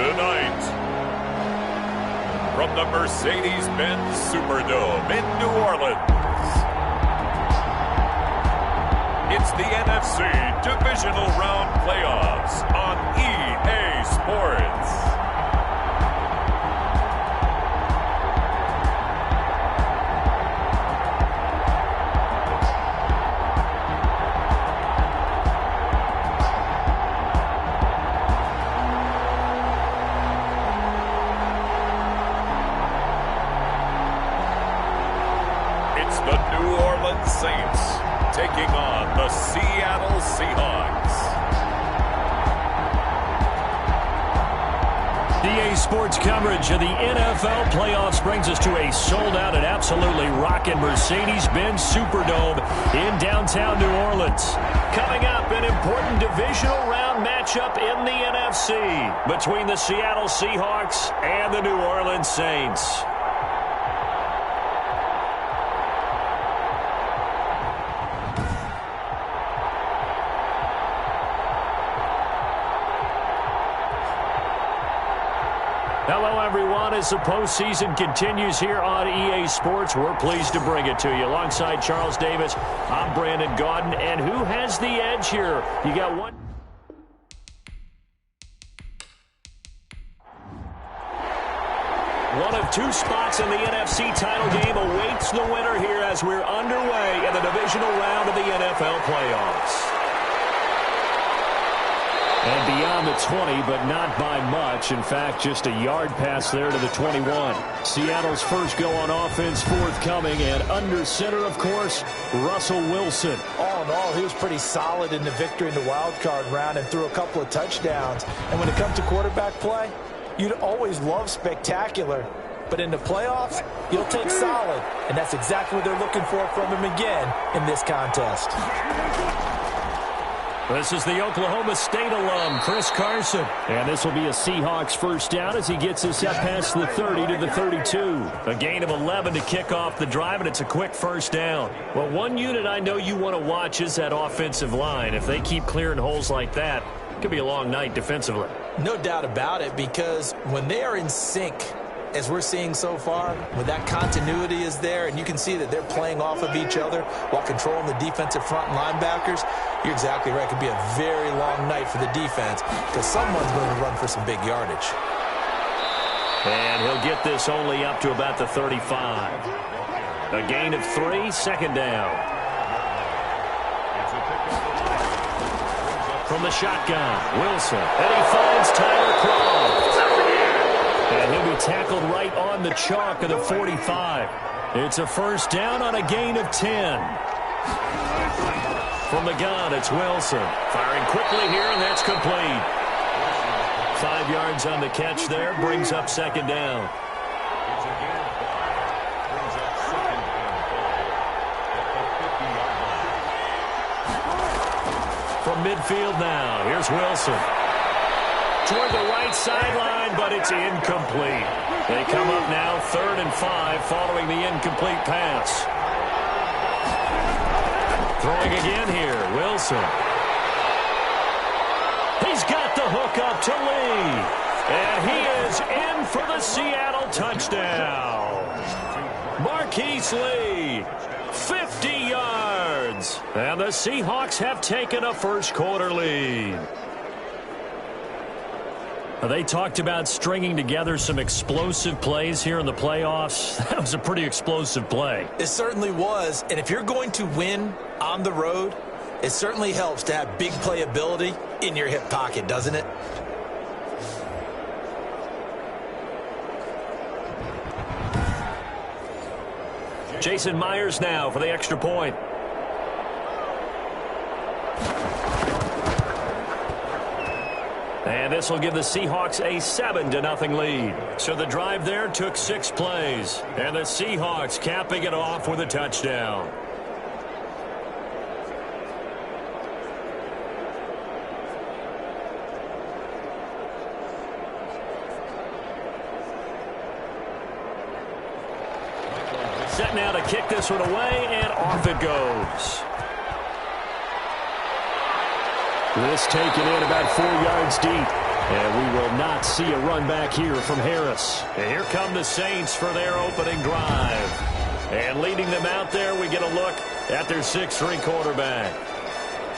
Tonight, from the Mercedes-Benz Superdome in New Orleans, it's the NFC Divisional Round Playoffs on EA Sports. It's the New Orleans Saints taking on the Seattle Seahawks. EA Sports coverage of the NFL playoffs brings us to a sold-out and absolutely rocking Mercedes-Benz Superdome in downtown New Orleans. Coming up, an important divisional round matchup in the NFC between the Seattle Seahawks and the New Orleans Saints. Hello, everyone. As the postseason continues here on EA Sports, we're pleased to bring it to you. Alongside Charles Davis, I'm Brandon Gaudin. And who has the edge here? You got one. One of two spots in the NFC title game awaits the winner here as we're underway in the divisional round of the NFL playoffs. And beyond the 20, but not by much. In fact, just a yard pass there to the 21. Seattle's first go on offense forthcoming. And under center, of course, Russell Wilson. All in all, he was pretty solid in the victory in the wild card round and threw a couple of touchdowns. And when it comes to quarterback play, you'd always love spectacular. But in the playoffs, you'll take solid. And that's exactly what they're looking for from him again in this contest. This is the Oklahoma State alum, Chris Carson. And this will be a Seahawks first down as he gets us up past the 30 to the 32. A gain of 11 to kick off the drive, and it's a quick first down. Well, one unit I know you want to watch is that offensive line. If they keep clearing holes like that, it could be a long night defensively. No doubt about it, because when they are in sync, as we're seeing so far, when that continuity is there and you can see that they're playing off of each other while controlling the defensive front and linebackers, you're exactly right. It could be a very long night for the defense because someone's going to run for some big yardage. And he'll get this only up to about the 35. A gain of 3, second down. From the shotgun, Wilson. And he finds Tyler Croft. And he'll be tackled right on the chalk of the 45. It's a first down on a gain of 10. From the gun, it's Wilson. Firing quickly here, and that's complete. 5 yards on the catch there, brings up second down. From midfield now, here's Wilson. Toward the right sideline, but it's incomplete. They come up now 3rd and 5 following the incomplete pass. Throwing again here, Wilson. He's got the hook up to Lee. And he is in for the Seattle touchdown. Marquise Lee, 50 yards. And the Seahawks have taken a first quarter lead. They talked about stringing together some explosive plays here in the playoffs. That was a pretty explosive play. It certainly was. And if you're going to win on the road, it certainly helps to have big playability in your hip pocket, doesn't it? Jason Myers now for the extra point. And this will give the Seahawks a 7-0 lead. So the drive there took 6 plays. And the Seahawks capping it off with a touchdown. Set now to kick this one away, and off it goes. This taken in about 4 yards deep. And we will not see a run back here from Harris. And here come the Saints for their opening drive. And leading them out there, we get a look at their sixth-string quarterback.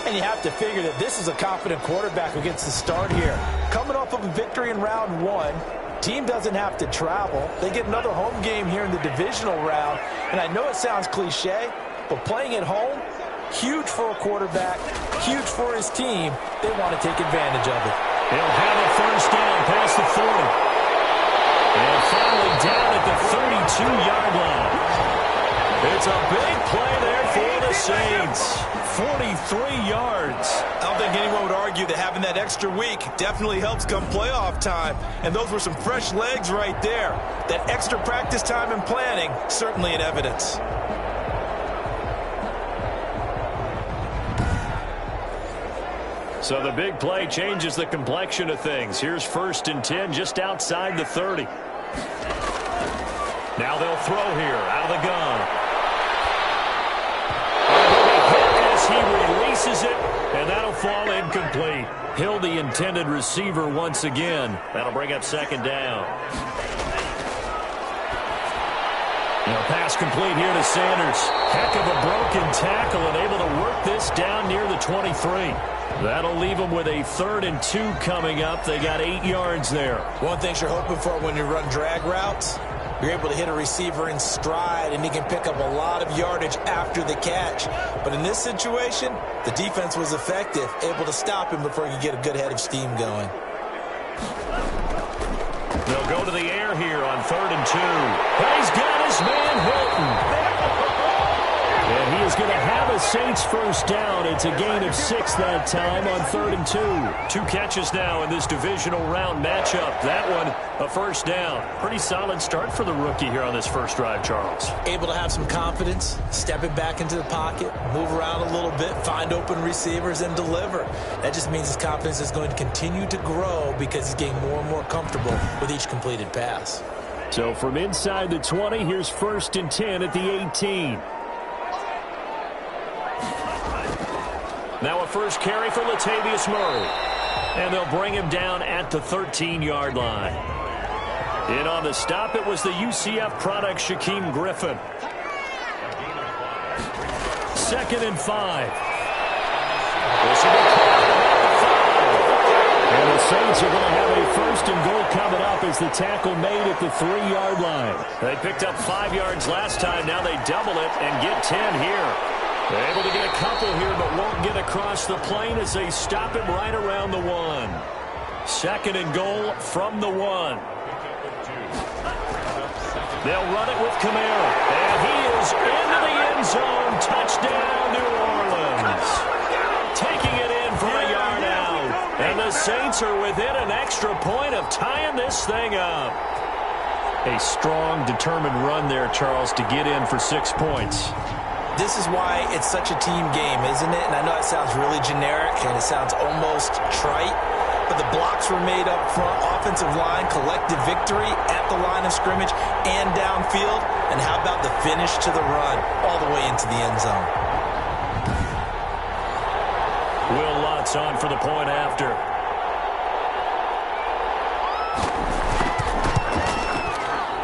And you have to figure that this is a confident quarterback who gets the start here. Coming off of a victory in round one, team doesn't have to travel. They get another home game here in the divisional round. And I know it sounds cliche, but playing at home, huge for a quarterback, huge for his team. They want to take advantage of it. He'll have a first down past the 40. And finally down at the 32-yard line. It's a big play there for the Saints. 43 yards. I don't think anyone would argue that having that extra week definitely helps come playoff time. And those were some fresh legs right there. That extra practice time and planning, certainly in evidence. So the big play changes the complexion of things. Here's 1st and 10 just outside the 30. Now they'll throw here out of the gun. He releases it, and that'll fall incomplete. Hill, the intended receiver once again. That'll bring up 2nd down. Now pass complete here to Sanders. Heck of a broken tackle and able to work this down near the 23. That'll leave them with a 3rd and 2 coming up. They got 8 yards there. One thing you're hoping for when you run drag routes, you're able to hit a receiver in stride, and he can pick up a lot of yardage after the catch. But in this situation, the defense was effective, able to stop him before he could get a good head of steam going. They'll go to the air here on 3rd and 2. And he's got his man Hilton. And he is going to have a Saints first down. It's a gain of 6 that time on 3rd and 2. 2 catches now in this divisional round matchup. That one, a first down. Pretty solid start for the rookie here on this first drive, Charles. Able to have some confidence, stepping back into the pocket, move around a little bit, find open receivers, and deliver. That just means his confidence is going to continue to grow because he's getting more and more comfortable with each completed pass. So from inside the 20, here's 1st and 10 at the 18. Now a first carry for Latavius Murray. And they'll bring him down at the 13-yard line. In on the stop, it was the UCF product, Shaquem Griffin. 2nd and 5. This will be and the Saints are going to have a 1st and goal coming up as the tackle made at the 3-yard line. They picked up 5 yards last time. Now they double it and get 10 here. They're able to get a couple here, but won't get across the plane as they stop him right around the 1. 2nd and goal from the 1. They'll run it with Kamara. And he is into the end zone. Touchdown, New Orleans. Taking it in for a yard out. And the Saints are within an extra point of tying this thing up. A strong, determined run there, Charles, to get in for 6 points. This is why it's such a team game, isn't it? And I know it sounds really generic and it sounds almost trite, but the blocks were made up front, offensive line, collective victory at the line of scrimmage and downfield. And how about the finish to the run all the way into the end zone? Will Lutz on for the point after.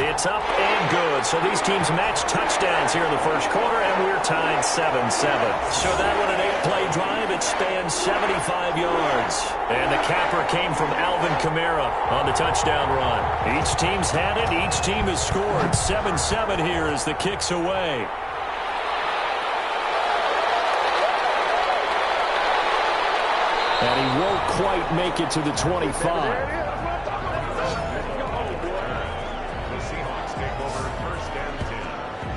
It's up and good. So these teams match touchdowns here in the first quarter, and we're tied 7-7. So that one, an 8-play drive. It spans 75 yards. And the capper came from Alvin Kamara on the touchdown run. Each team's had it. Each team has scored. 7-7 here as the kick's away. And he won't quite make it to the 25.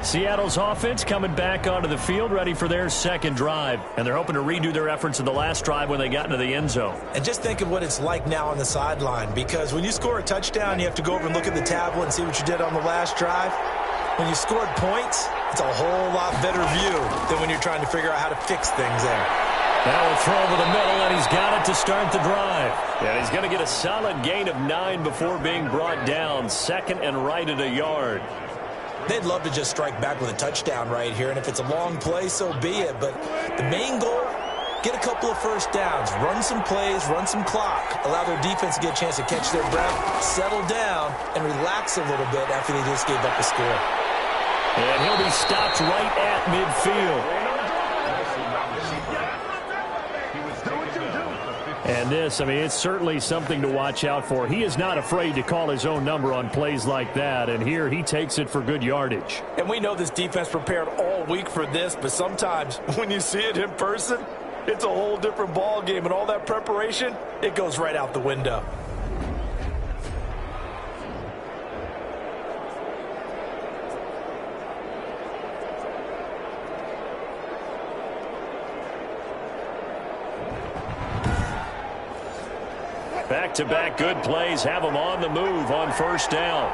Seattle's offense coming back onto the field, ready for their second drive. And they're hoping to redo their efforts in the last drive when they got into the end zone. And just think of what it's like now on the sideline, because when you score a touchdown, you have to go over and look at the tablet and see what you did on the last drive. When you scored points, it's a whole lot better view than when you're trying to figure out how to fix things there. Now a throw over the middle, and he's got it to start the drive. And he's going to get a solid gain of 9 before being brought down. 2nd and right at a yard. They'd love to just strike back with a touchdown right here, and if it's a long play, so be it. But the main goal get a couple of first downs, run some plays, run some clock, allow their defense to get a chance to catch their breath, settle down, and relax a little bit after they just gave up a score. And he'll be stopped right at midfield. And this, I mean, it's certainly something to watch out for. He is not afraid to call his own number on plays like that, and here he takes it for good yardage. And we know this defense prepared all week for this, but sometimes when you see it in person, it's a whole different ball game, and all that preparation, it goes right out the window. Back-to-back good plays have them on the move on first down.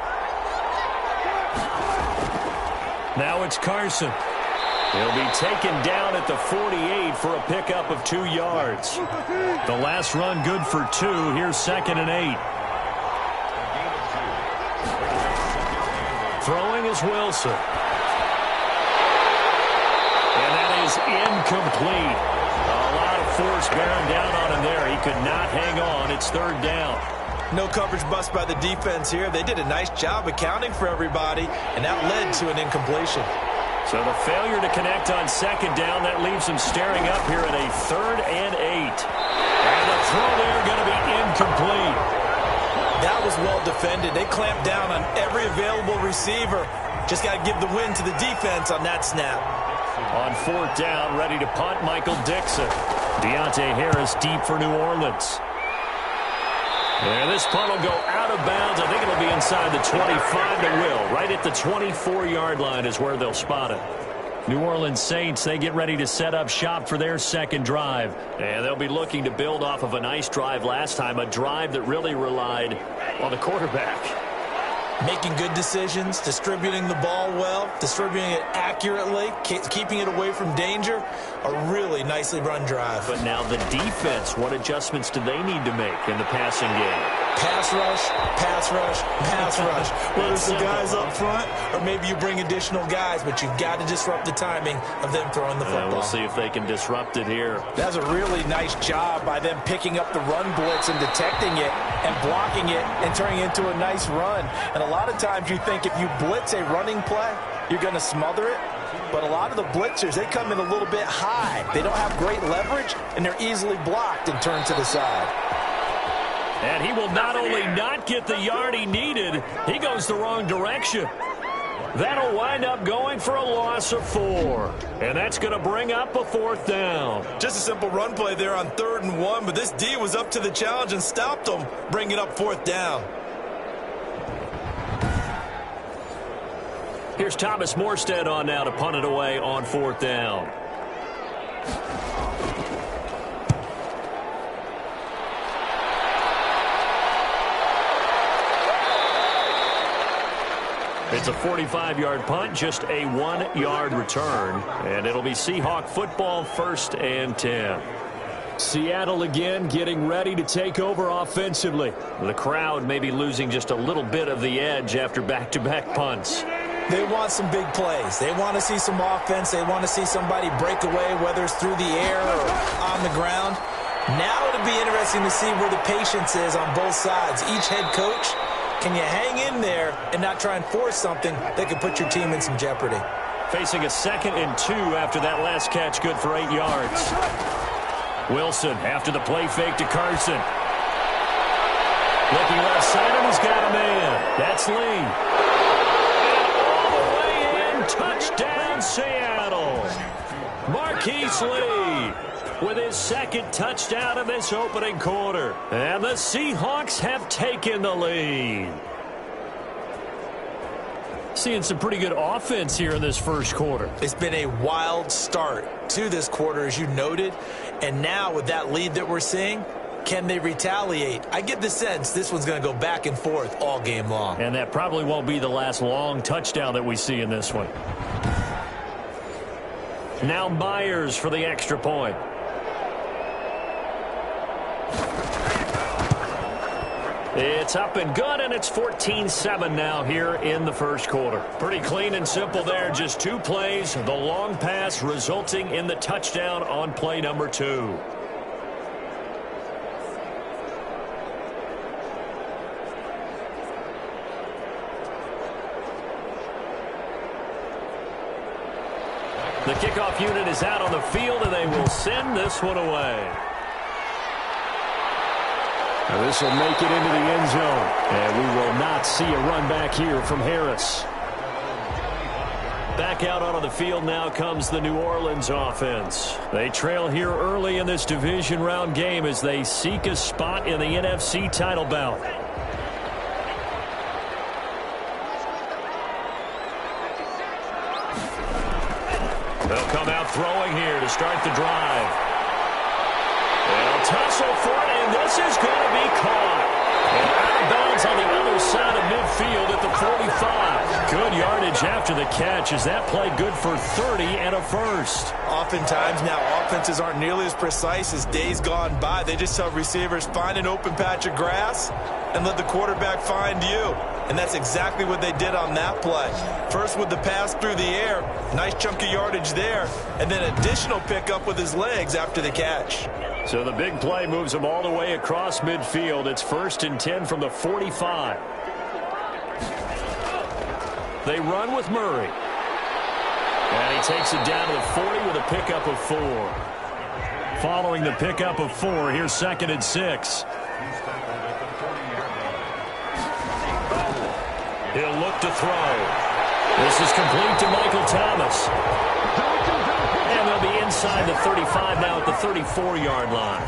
Now it's Carson. He'll be taken down at the 48 for a pickup of 2 yards. The last run good for 2. Here's 2nd and 8. Throwing is Wilson. And that is incomplete. A lot of force bearing down on him there. He could not hang on. It's 3rd down. No coverage bust by the defense here. They did a nice job accounting for everybody, and that led to an incompletion. So the failure to connect on 2nd down, that leaves him staring up here at a 3rd and 8. And the throw there going to be incomplete. That was well defended. They clamped down on every available receiver. Just got to give the win to the defense on that snap. On 4th down, ready to punt, Michael Dixon. Deontay Harris deep for New Orleans. And this punt will go out of bounds. I think it'll be inside the 25 to will. Right at the 24-yard line is where they'll spot it. New Orleans Saints, they get ready to set up shop for their 2nd drive. And they'll be looking to build off of a nice drive last time, a drive that really relied on the quarterback. Making good decisions, distributing the ball well, distributing it accurately, keeping it away from danger. A really nicely run drive. But now the defense, what adjustments do they need to make in the passing game? Pass rush, pass rush, pass rush. Whether it's the guys up front or maybe you bring additional guys, but you've got to disrupt the timing of them throwing the football. We'll see if they can disrupt it here. That's a really nice job by them picking up the run blitz and detecting it and blocking it and turning it into a nice run. And a lot of times you think if you blitz a running play, you're going to smother it. But a lot of the blitzers, they come in a little bit high. They don't have great leverage, and they're easily blocked and turned to the side. And he will not only not get the yard he needed, he goes the wrong direction. That'll wind up going for a loss of 4. And that's going to bring up a 4th down. Just a simple run play there on 3rd and 1, but this D was up to the challenge and stopped them, bringing up 4th down. Here's Thomas Morstead on now to punt it away on 4th down. It's a 45-yard punt, just a 1-yard return. And it'll be Seahawk football, 1st and 10. Seattle again getting ready to take over offensively. The crowd may be losing just a little bit of the edge after back-to-back punts. They want some big plays. They want to see some offense. They want to see somebody break away, whether it's through the air or on the ground. Now it'll be interesting to see where the patience is on both sides. Each head coach, can you hang in there and not try and force something that could put your team in some jeopardy? Facing a 2nd and 2 after that last catch, good for 8 yards. Wilson after the play fake to Carson. Looking left side, and he's got a man. That's Lee. Touchdown, Seattle. Marquise Lee with his 2nd touchdown of this opening quarter. And the Seahawks have taken the lead. Seeing some pretty good offense here in this first quarter. It's been a wild start to this quarter, as you noted. And now with that lead that we're seeing, can they retaliate? I get the sense this one's going to go back and forth all game long. And that probably won't be the last long touchdown that we see in this one. Now Myers for the extra point. It's up and good, and it's 14-7 now here in the first quarter. Pretty clean and simple there. Just 2 plays, the long pass resulting in the touchdown on play number 2. The kickoff unit is out on the field, and they will send this one away. Now this will make it into the end zone, and we will not see a run back here from Harris. Back out onto the field now comes the New Orleans offense. They trail here early in this division round game as they seek a spot in the NFC title bout. They'll come out throwing here to start the drive. They'll tussle for it, and this is going to be caught. And out of bounds on the other side of midfield at the 45. Good yardage after the catch. Is that play good for 30 and a first? Oftentimes now offenses aren't nearly as precise as days gone by. They just tell receivers, find an open patch of grass and let the quarterback find you. And that's exactly what they did on that play. First with the pass through the air, nice chunk of yardage there, and then additional pickup with his legs after the catch. So the big play moves him all the way across midfield. It's 1st and 10 from the 45. They run with Murray. And he takes it down to the 40 with a pickup of 4. Following the pickup of 4, here's 2nd and 6. He'll look to throw. This is complete to Michael Thomas. And they'll be inside the 35 now at the 34-yard line.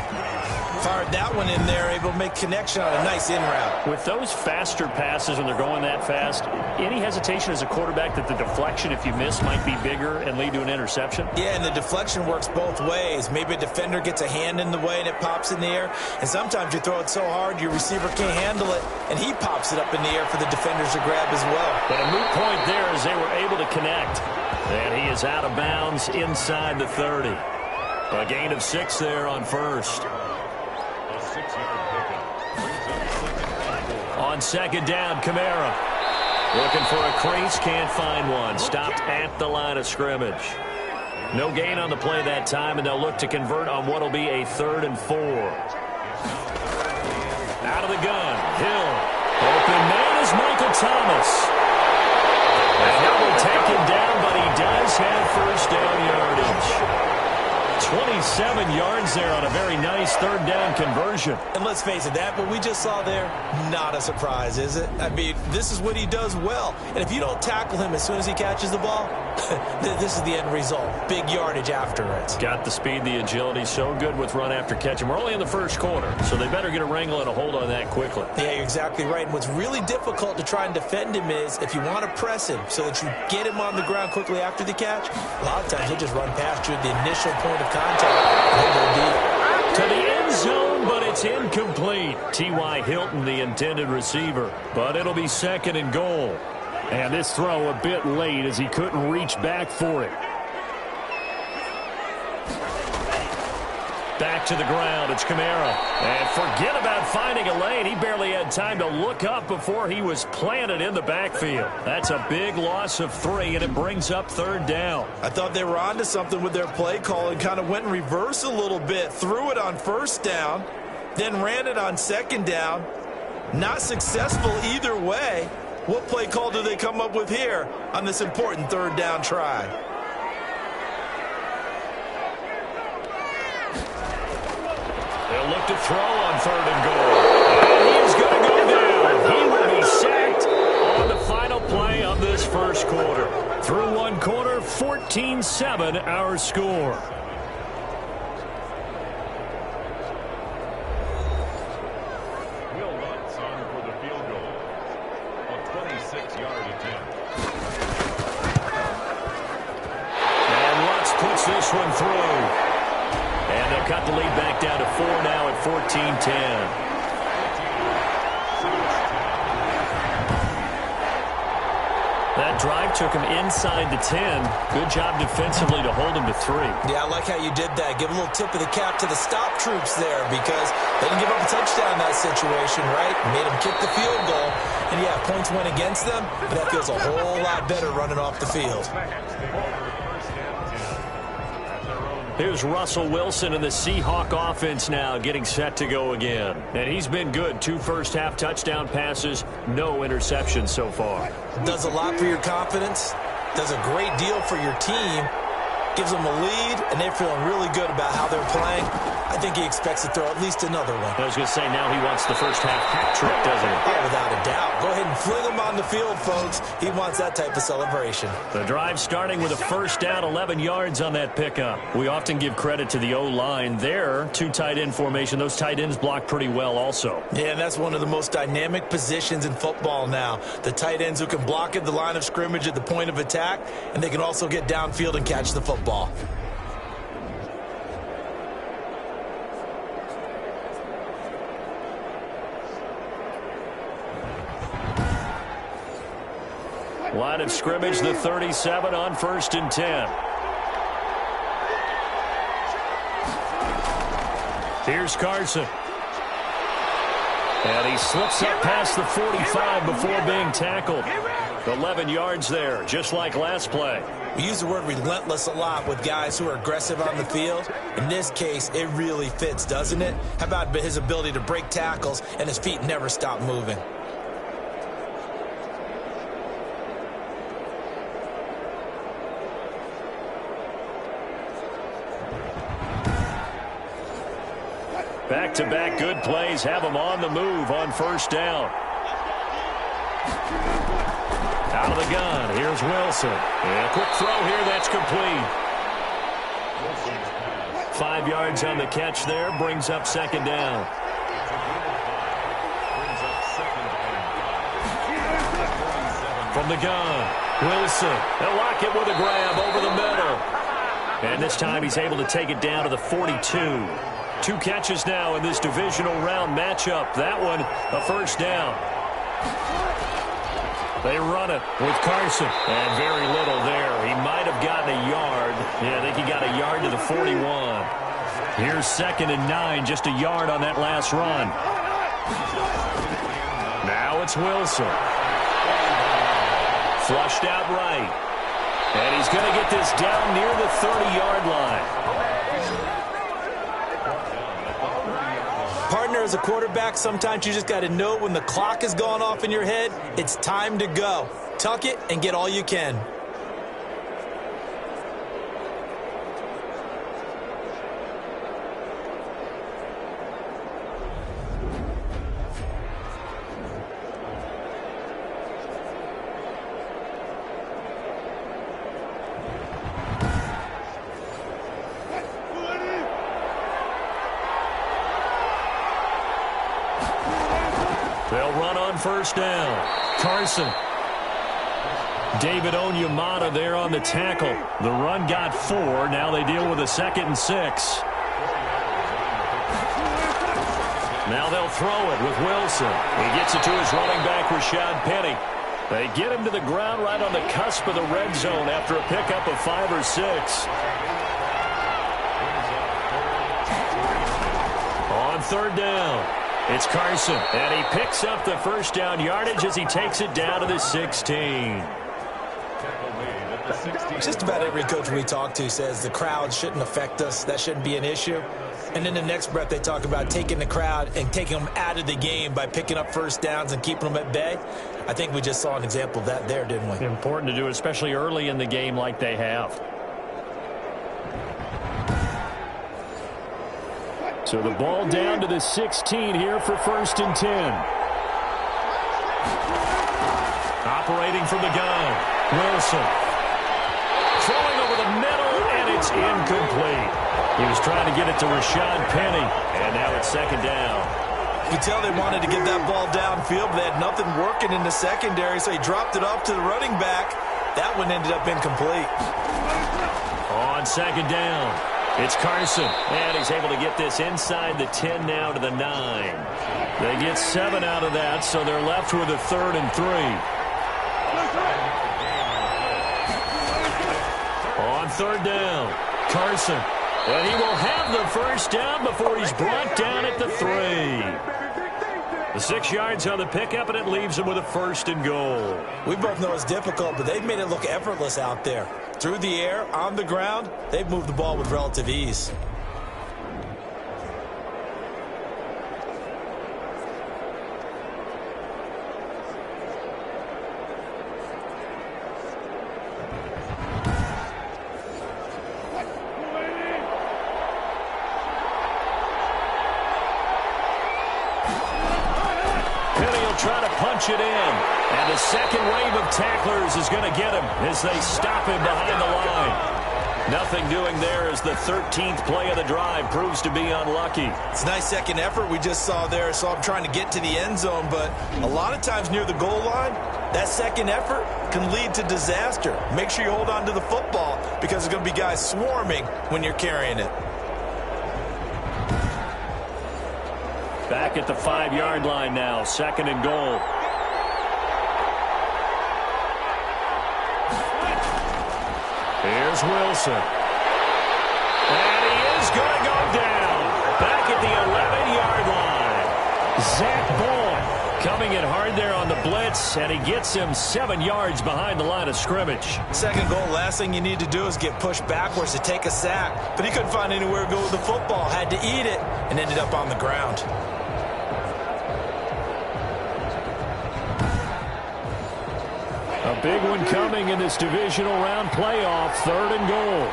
Fired that one in there, able to make connection on a nice in route. With those faster passes when they're going that fast, any hesitation as a quarterback that the deflection, if you miss, might be bigger and lead to an interception? Yeah, and the deflection works both ways. Maybe a defender gets a hand in the way and it pops in the air. And sometimes you throw it so hard your receiver can't handle it, and he pops it up in the air for the defenders to grab as well. But a moot point there as they were able to connect. And he is out of bounds inside the 30. A gain of 6 there on first. On 2nd down, Kamara. Looking for a crease, can't find one. Stopped at the line of scrimmage. No gain on the play that time, and they'll look to convert on what will be a 3rd and 4. Out of the gun, Hill. Open man is Michael Thomas. And he will take him down, but he does have first down yardage. 27 yards there on a very nice 3rd down conversion. And let's face it, that what we just saw there, not a surprise, is it? I mean, this is what he does well. And if you don't tackle him as soon as he catches the ball, this is the end result. Big yardage after it. Got the speed, the agility, so good with run after catch. And we're only in the first quarter, so they better get a wrangle and a hold on that quickly. Yeah, you're exactly right. And what's really difficult to try and defend him is if you want to press him so that you get him on the ground quickly after the catch, a lot of times he'll just run past you at the initial point of contact. To the end zone, but it's incomplete. T.Y. Hilton, the intended receiver. But it'll be 2nd and goal. And this throw a bit late as he couldn't reach back for it. Back to the ground, it's Kamara. And forget about finding a lane. He barely had time to look up before he was planted in the backfield. That's a big loss of 3, and it brings up 3rd down. I thought they were onto something with their play call and kind of went in reverse a little bit. Threw it on 1st down, then ran it on 2nd down. Not successful either way. What play call do they come up with here on this important 3rd down try? They'll look to throw on 3rd and goal. And he's going to go down. He will be sacked on the final play of this first quarter. Through 1 quarter, 14-7 our score. Will Lutz on for the field goal. A 26-yard attempt. And Lutz puts this one through. And they'll cut the lead back down to 4 now at 14-10. That drive took him inside the 10. Good job defensively to hold him to 3. Yeah, I like how you did that. Give a little tip of the cap to the stop troops there because they didn't give up a touchdown in that situation, right? Made them kick the field goal. And, yeah, points went against them, but that feels a whole lot better running off the field. Here's Russell Wilson in the Seahawk offense now getting set to go again. And he's been good. 2 first-half touchdown passes, no interceptions so far. Does a lot for your confidence, does a great deal for your team, gives them a lead, and they're feeling really good about how they're playing. I think he expects to throw at least another one. I was going to say, now he wants the first-half hat trick, doesn't he? Oh, without a doubt. Go ahead and fling him on the field, folks. He wants that type of celebration. The drive starting with a first down, 11 yards on that pickup. We often give credit to the O-line there. 2 tight end formation. Those tight ends block pretty well also. Yeah, and that's one of the most dynamic positions in football now. The tight ends who can block at the line of scrimmage at the point of attack, and they can also get downfield and catch the football. Line of scrimmage, the 37 on 1st and 10. Here's Carson. And he slips up past the 45 before being tackled. 11 yards there, just like last play. We use the word relentless a lot with guys who are aggressive on the field. In this case, it really fits, doesn't it? How about his ability to break tackles and his feet never stop moving? Back-to-back good plays have him on the move on 1st down. Out of the gun, here's Wilson. And a quick throw here, that's complete. 5 yards on the catch there, brings up 2nd down. From the gun, Wilson. They'll lock it with a grab over the middle. And this time he's able to take it down to the 42. 2 catches now in this divisional round matchup. That one, a 1st down. They run it with Carson. And very little there. He might have gotten a yard. Yeah, I think he got a yard to the 41. Here's 2nd and 9, just a yard on that last run. Now it's Wilson. Flushed out right. And he's going to get this down near the 30-yard line. Partner, as a quarterback, sometimes you just got to know when the clock has gone off in your head, it's time to go. Tuck it and get all you can. They'll run on 1st down. Carson. David Onyemata there on the tackle. The run got 4. Now they deal with a 2nd and 6. Now they'll throw it with Wilson. He gets it to his running back, Rashad Penny. They get him to the ground right on the cusp of the red zone after a pickup of 5 or 6. On 3rd down. It's Carson, and he picks up the 1st down yardage as he takes it down to the 16. Just about every coach we talk to says the crowd shouldn't affect us. That shouldn't be an issue. And in the next breath, they talk about taking the crowd and taking them out of the game by picking up 1st downs and keeping them at bay. I think we just saw an example of that there, didn't we? Important to do, especially early in the game like they have. So the ball down to the 16 here for 1st and 10. Operating from the gun, Wilson. Throwing over the middle, and it's incomplete. He was trying to get it to Rashad Penny, and now it's 2nd down. You can tell they wanted to get that ball downfield, but they had nothing working in the secondary, so he dropped it off to the running back. That one ended up incomplete. On 2nd down. It's Carson, and he's able to get this inside the 10 now to the 9. They get 7 out of that, so they're left with a 3rd and 3. third down. Carson. And he will have the first down before he's brought down at the 3. The 6 yards on the pickup, and it leaves him with a first and goal. We both know it's difficult, but they've made it look effortless out there. Through the air, on the ground, they've moved the ball with relative ease. Try to punch it in. And the second wave of tacklers is going to get him as they stop him behind the line. Nothing doing there as the 13th play of the drive proves to be unlucky. It's a nice second effort we just saw there. So I'm trying to get to the end zone, but a lot of times near the goal line, that second effort can lead to disaster. Make sure you hold on to the football because there's going to be guys swarming when you're carrying it. Back at the 5-yard line now, second and goal. Here's Wilson. And he is going to go down. Back at the 11-yard line. Zach Boyd coming in hard there on the blitz, and he gets him 7 yards behind the line of scrimmage. Second goal, last thing you need to do is get pushed backwards to take a sack. But he couldn't find anywhere to go with the football. Had to eat it and ended up on the ground. A big one coming in this divisional round playoff, third and goal.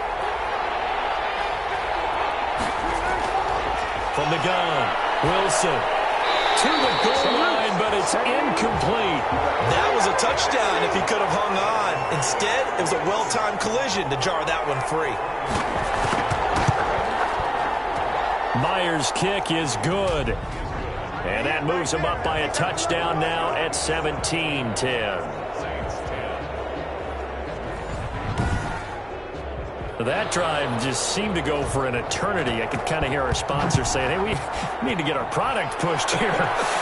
From the gun, Wilson to the goal line, but it's incomplete. That was a touchdown if he could have hung on. Instead, it was a well-timed collision to jar that one free. Myers' kick is good. And that moves him up by a touchdown now at 17-10. That drive just seemed to go for an eternity. I could kind of hear our sponsor saying, hey, we need to get our product pushed here.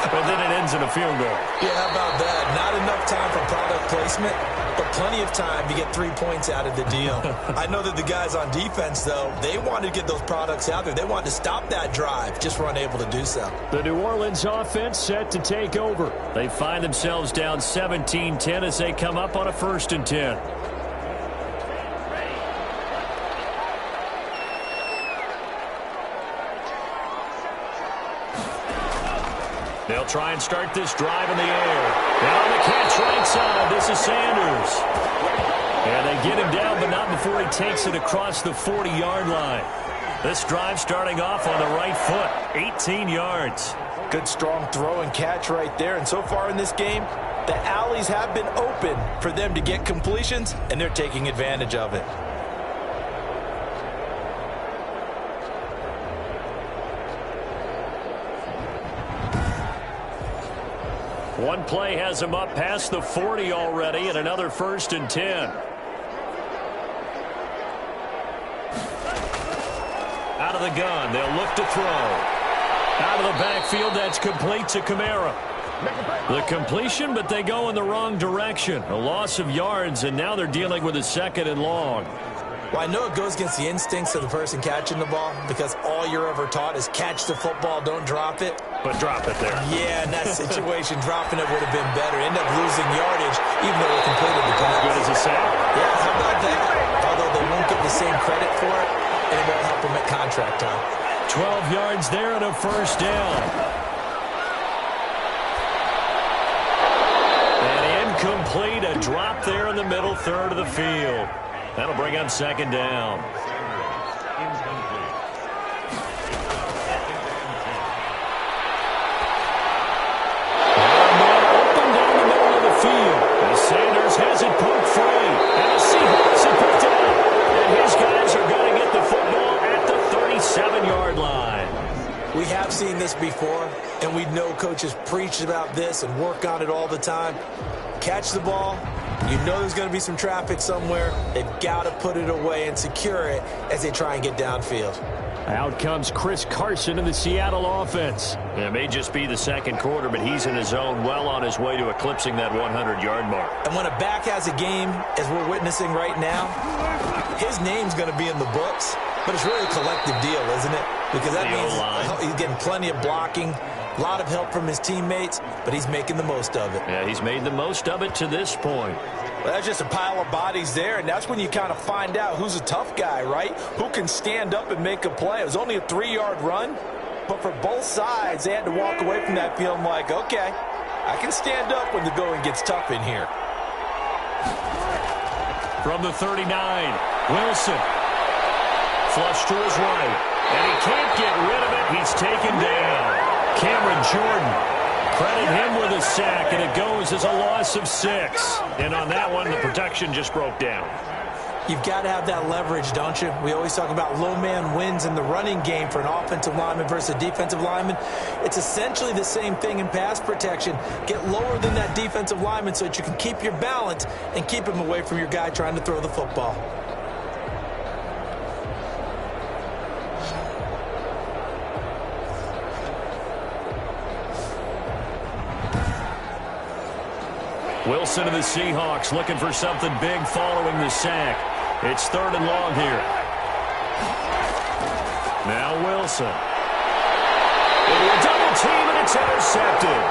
But then it ends in a field goal. Yeah, how about that? Not enough time for product placement, but plenty of time to get 3 points out of the deal. I know that the guys on defense, though, they wanted to get those products out there. They wanted to stop that drive, just were unable to do so. The New Orleans offense set to take over. They find themselves down 17-10 as they come up on a 1st and 10. They'll try and start this drive in the air. And on the catch right side, this is Sanders. And they get him down, but not before he takes it across the 40-yard line. This drive starting off on the right foot, 18 yards. Good strong throw and catch right there. And so far in this game, the alleys have been open for them to get completions, and they're taking advantage of it. One play has him up past the 40 already, and another 1st and 10. Out of the gun, they'll look to throw. Out of the backfield, that's complete to Kamara. The completion, but they go in the wrong direction. A loss of yards, and now they're dealing with a 2nd and long. Well, I know it goes against the instincts of the person catching the ball because all you're ever taught is catch the football, don't drop it. But drop it there. Yeah, in that situation, dropping it would have been better. End up losing yardage, even though they completed the pass. Good as a sack. Yeah, how about that? Although they won't get the same credit for it, and it won't help them at contract time. 12 yards there and a 1st down. And incomplete, a drop there in the middle third of the field. That'll bring up 2nd down. Sanders has it poked free, and the Seahawks have picked it up. And his guys are going to get the football at the 37-yard line. We have seen this before, and we know coaches preach about this and work on it all the time. Catch the ball. You know there's going to be some traffic somewhere. They've got to put it away and secure it as they try and get downfield. Out comes Chris Carson in the Seattle offense. It may just be the second quarter, but he's in his zone, well on his way to eclipsing that 100-yard mark. And when a back has a game, as we're witnessing right now, his name's going to be in the books, but it's really a collective deal, isn't it? Because that means he's getting plenty of blocking, a lot of help from his teammates, but he's making the most of it. Yeah, he's made the most of it to this point. Well, that's just a pile of bodies there, and that's when you kind of find out who's a tough guy, right? Who can stand up and make a play. It was only a 3-yard run, but for both sides, they had to walk away from that feeling like, okay, I can stand up when the going gets tough in here. From the 39, Wilson. Flush to his right, and he can't get rid of it. He's taken down. Cameron Jordan, credit him with a sack, and it goes as a loss of 6. And on that one, the protection just broke down. You've got to have that leverage, don't you? We always talk about low man wins in the running game for an offensive lineman versus a defensive lineman. It's essentially the same thing in pass protection. Get lower than that defensive lineman so that you can keep your balance and keep him away from your guy trying to throw the football. Wilson of the Seahawks looking for something big following the sack. It's 3rd and long here. Now Wilson. Into a double team, and it's intercepted.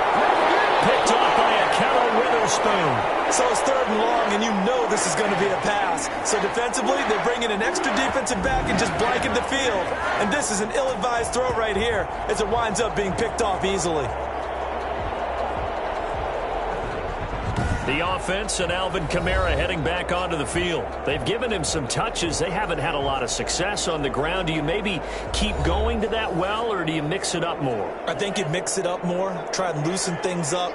Picked off by a Kelly Witherspoon. So it's 3rd and long, and you know this is going to be a pass. So defensively, they're bringing an extra defensive back and just blanket the field. And this is an ill-advised throw right here as it winds up being picked off easily. The offense and Alvin Kamara heading back onto the field. They've given him some touches. They haven't had a lot of success on the ground. Do you maybe keep going to that well, or do you mix it up more? I think you mix it up more, try and loosen things up.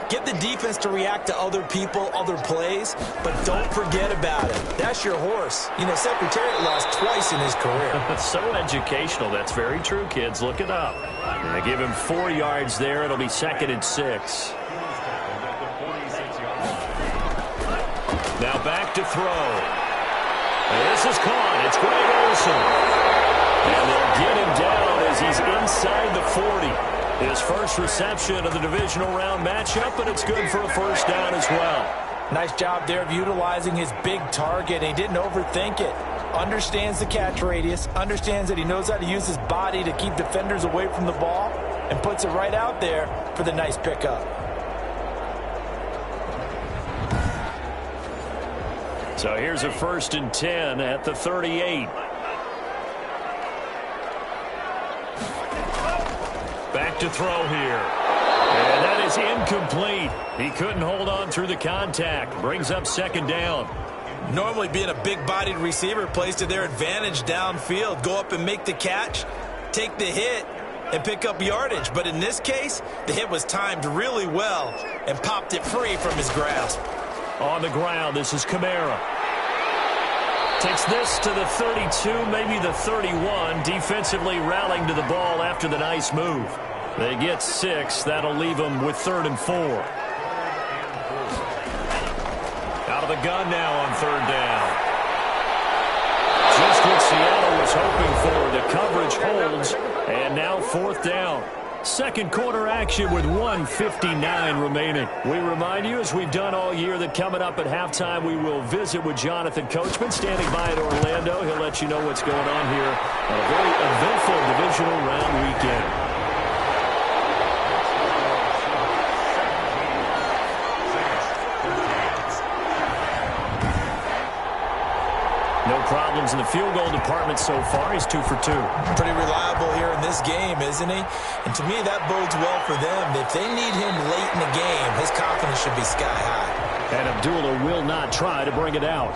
Get the defense to react to other people, other plays, but don't forget about it. That's your horse. You know, Secretariat lost twice in his career. So educational. That's very true, kids. Look it up. And they give him 4 yards there. It'll be 2nd and 6. Now back to throw. And this is caught. It's Greg Olsen. And they'll get him down as he's inside the 40. His first reception of the divisional round matchup, but it's good for a first down as well. Nice job there of utilizing his big target. He didn't overthink it. Understands the catch radius. Understands that he knows how to use his body to keep defenders away from the ball. And puts it right out there for the nice pickup. So here's a 1st and 10 at the 38. Back to throw here. And that is incomplete. He couldn't hold on through the contact. Brings up 2nd down. Normally being a big-bodied receiver plays to their advantage downfield. Go up and make the catch, take the hit, and pick up yardage. But in this case, the hit was timed really well and popped it free from his grasp. On the ground, this is Kamara. Takes this to the 32, maybe the 31. Defensively rallying to the ball after the nice move. They get 6. That'll leave them with 3rd and 4. Out of the gun now on 3rd down. Just what Seattle was hoping for. The coverage holds, and now 4th down. Second quarter action with 1:59 remaining. We remind you, as we've done all year, that coming up at halftime, we will visit with Jonathan Coachman standing by at Orlando. He'll let you know what's going on here on a very eventful divisional round weekend. No problems in the field goal department so far. He's 2 for 2. Pretty reliable here in this game, isn't he? And to me, that bodes well for them. If they need him late in the game, his confidence should be sky high. And Abdullah will not try to bring it out.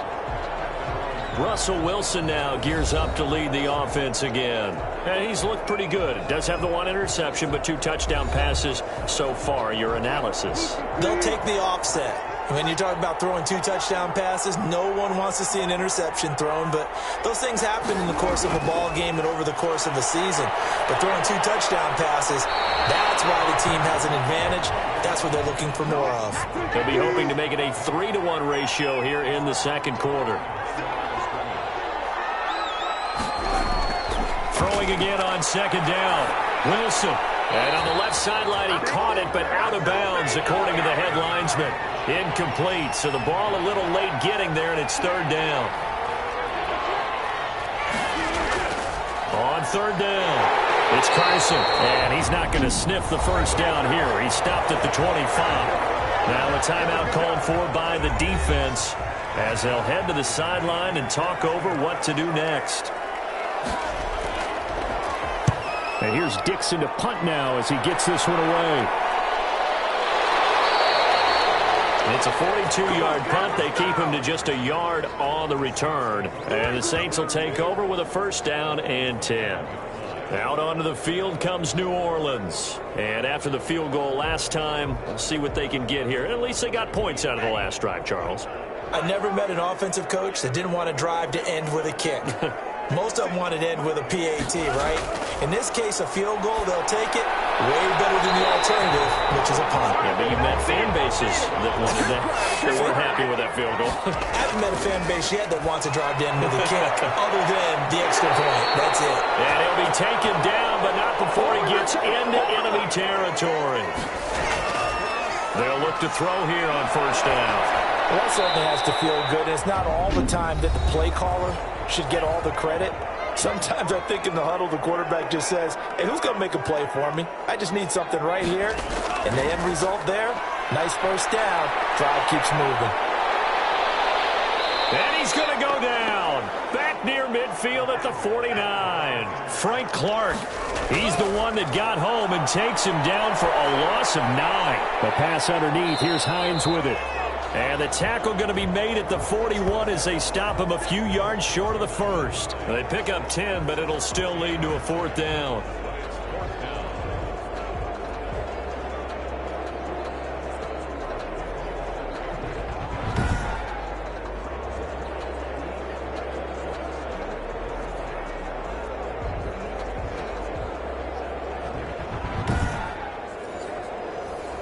Russell Wilson now gears up to lead the offense again. And he's looked pretty good. Does have the 1 interception, but 2 touchdown passes so far. Your analysis? They'll take the offset. When you talk about throwing 2 touchdown passes, no one wants to see an interception thrown, but those things happen in the course of a ball game and over the course of a season. But throwing 2 touchdown passes, that's why the team has an advantage. That's what they're looking for more of. They'll be hoping to make it a 3-to-1 ratio here in the second quarter. Throwing again on 2nd down. Wilson. And on the left sideline, he caught it, but out of bounds, according to the head linesman. Incomplete, so the ball a little late getting there, and it's 3rd down. third down. It's Carson, and he's not going to sniff the first down here. He stopped at the 25. Now a timeout called for by the defense as they'll head to the sideline and talk over what to do next. And here's Dixon to punt now as he gets this one away. It's a 42-yard punt. They keep him to just a yard on the return. And the Saints will take over with a first down and 10. Out onto the field comes New Orleans. And after the field goal last time, we'll see what they can get here. At least they got points out of the last drive, Charles. I never met an offensive coach that didn't want to drive to end with a kick. Most of them want to end with a PAT, right? In this case, a field goal, they'll take it. Way better than the alternative, which is a punt. Yeah, but you've met fan bases that wanted that. They weren't happy with that field goal. I haven't met a fan base yet that wants to drive to end with a kick, other than the extra point. That's it. And he'll be taken down, but not before he gets into enemy territory. They'll look to throw here on first down. Well, that certainly has to feel good. It's not all the time that the play caller should get all the credit. Sometimes I think in the huddle, the quarterback just says, hey, who's going to make a play for me? I just need something right here. And the end result there, nice first down. Drive keeps moving. And he's going to go down. Back near midfield at the 49. Frank Clark. He's the one that got home and takes him down for a loss of 9. The pass underneath. Here's Hines with it. And the tackle going to be made at the 41 as they stop him a few yards short of the first. They pick up 10, but it'll still lead to a fourth down.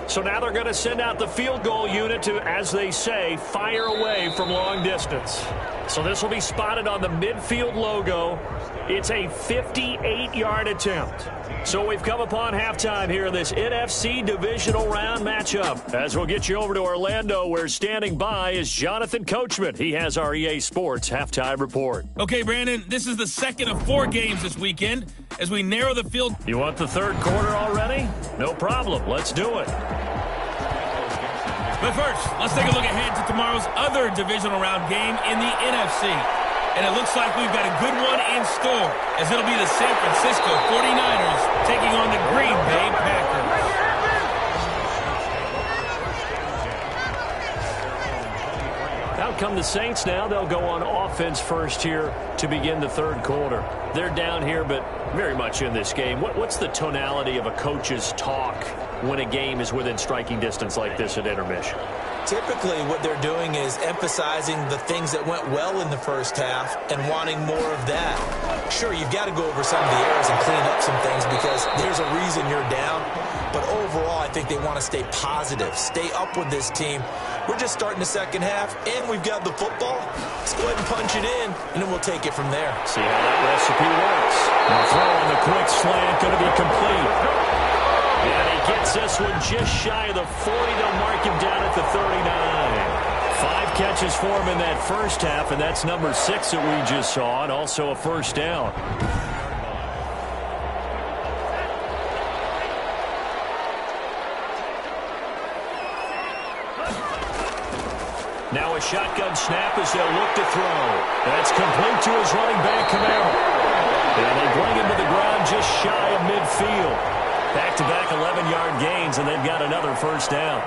So now they're going to send out the field goal unit to, as they say, fire away from long distance. So this will be spotted on the midfield logo. It's a 58-yard attempt. So we've come upon halftime here in this NFC Divisional Round matchup. As we'll get you over to Orlando, where standing by is Jonathan Coachman. He has our EA Sports halftime report. Okay, Brandon, this is the second of 4 games this weekend as we narrow the field. You want the third quarter already? No problem. Let's do it. But first, let's take a look ahead to tomorrow's other divisional round game in the NFC. And it looks like we've got a good one in store, as it'll be the San Francisco 49ers taking on the Green Bay Packers. Out come the Saints now. They'll go on offense first here to begin the third quarter. They're down here, but very much in this game. What's the tonality of a coach's talk when a game is within striking distance like this at intermission? Typically, what they're doing is emphasizing the things that went well in the first half and wanting more of that. Sure, you've got to go over some of the errors and clean up some things because there's a reason you're down. But overall, I think they want to stay positive, stay up with this team. We're just starting the second half, and we've got the football. Let's go ahead and punch it in, and then we'll take it from there. See how that recipe works. The throw on the quick slant going to be complete. And he gets this one just shy of the 40. They'll mark him down at the 39. 5 catches for him in that first half, and that's number 6 that we just saw, and also a first down. Now a shotgun snap as they'll look to throw. That's complete to his running back, Camaro. And they bring him to the ground just shy of midfield. Back-to-back 11-yard gains, and they've got another first down.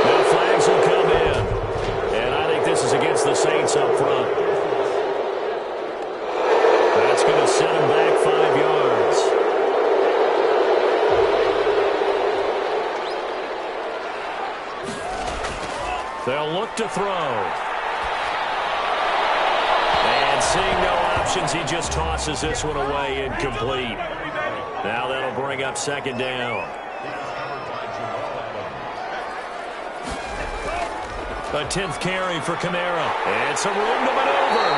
Now flags will come in. And I think this is against the Saints up front. That's going to set him back 5 yards. They'll look to throw. And seeing no options, he just tosses this one away incomplete. Now that'll bring up second down. A 10th carry for Kamara. It's a room to maneuver.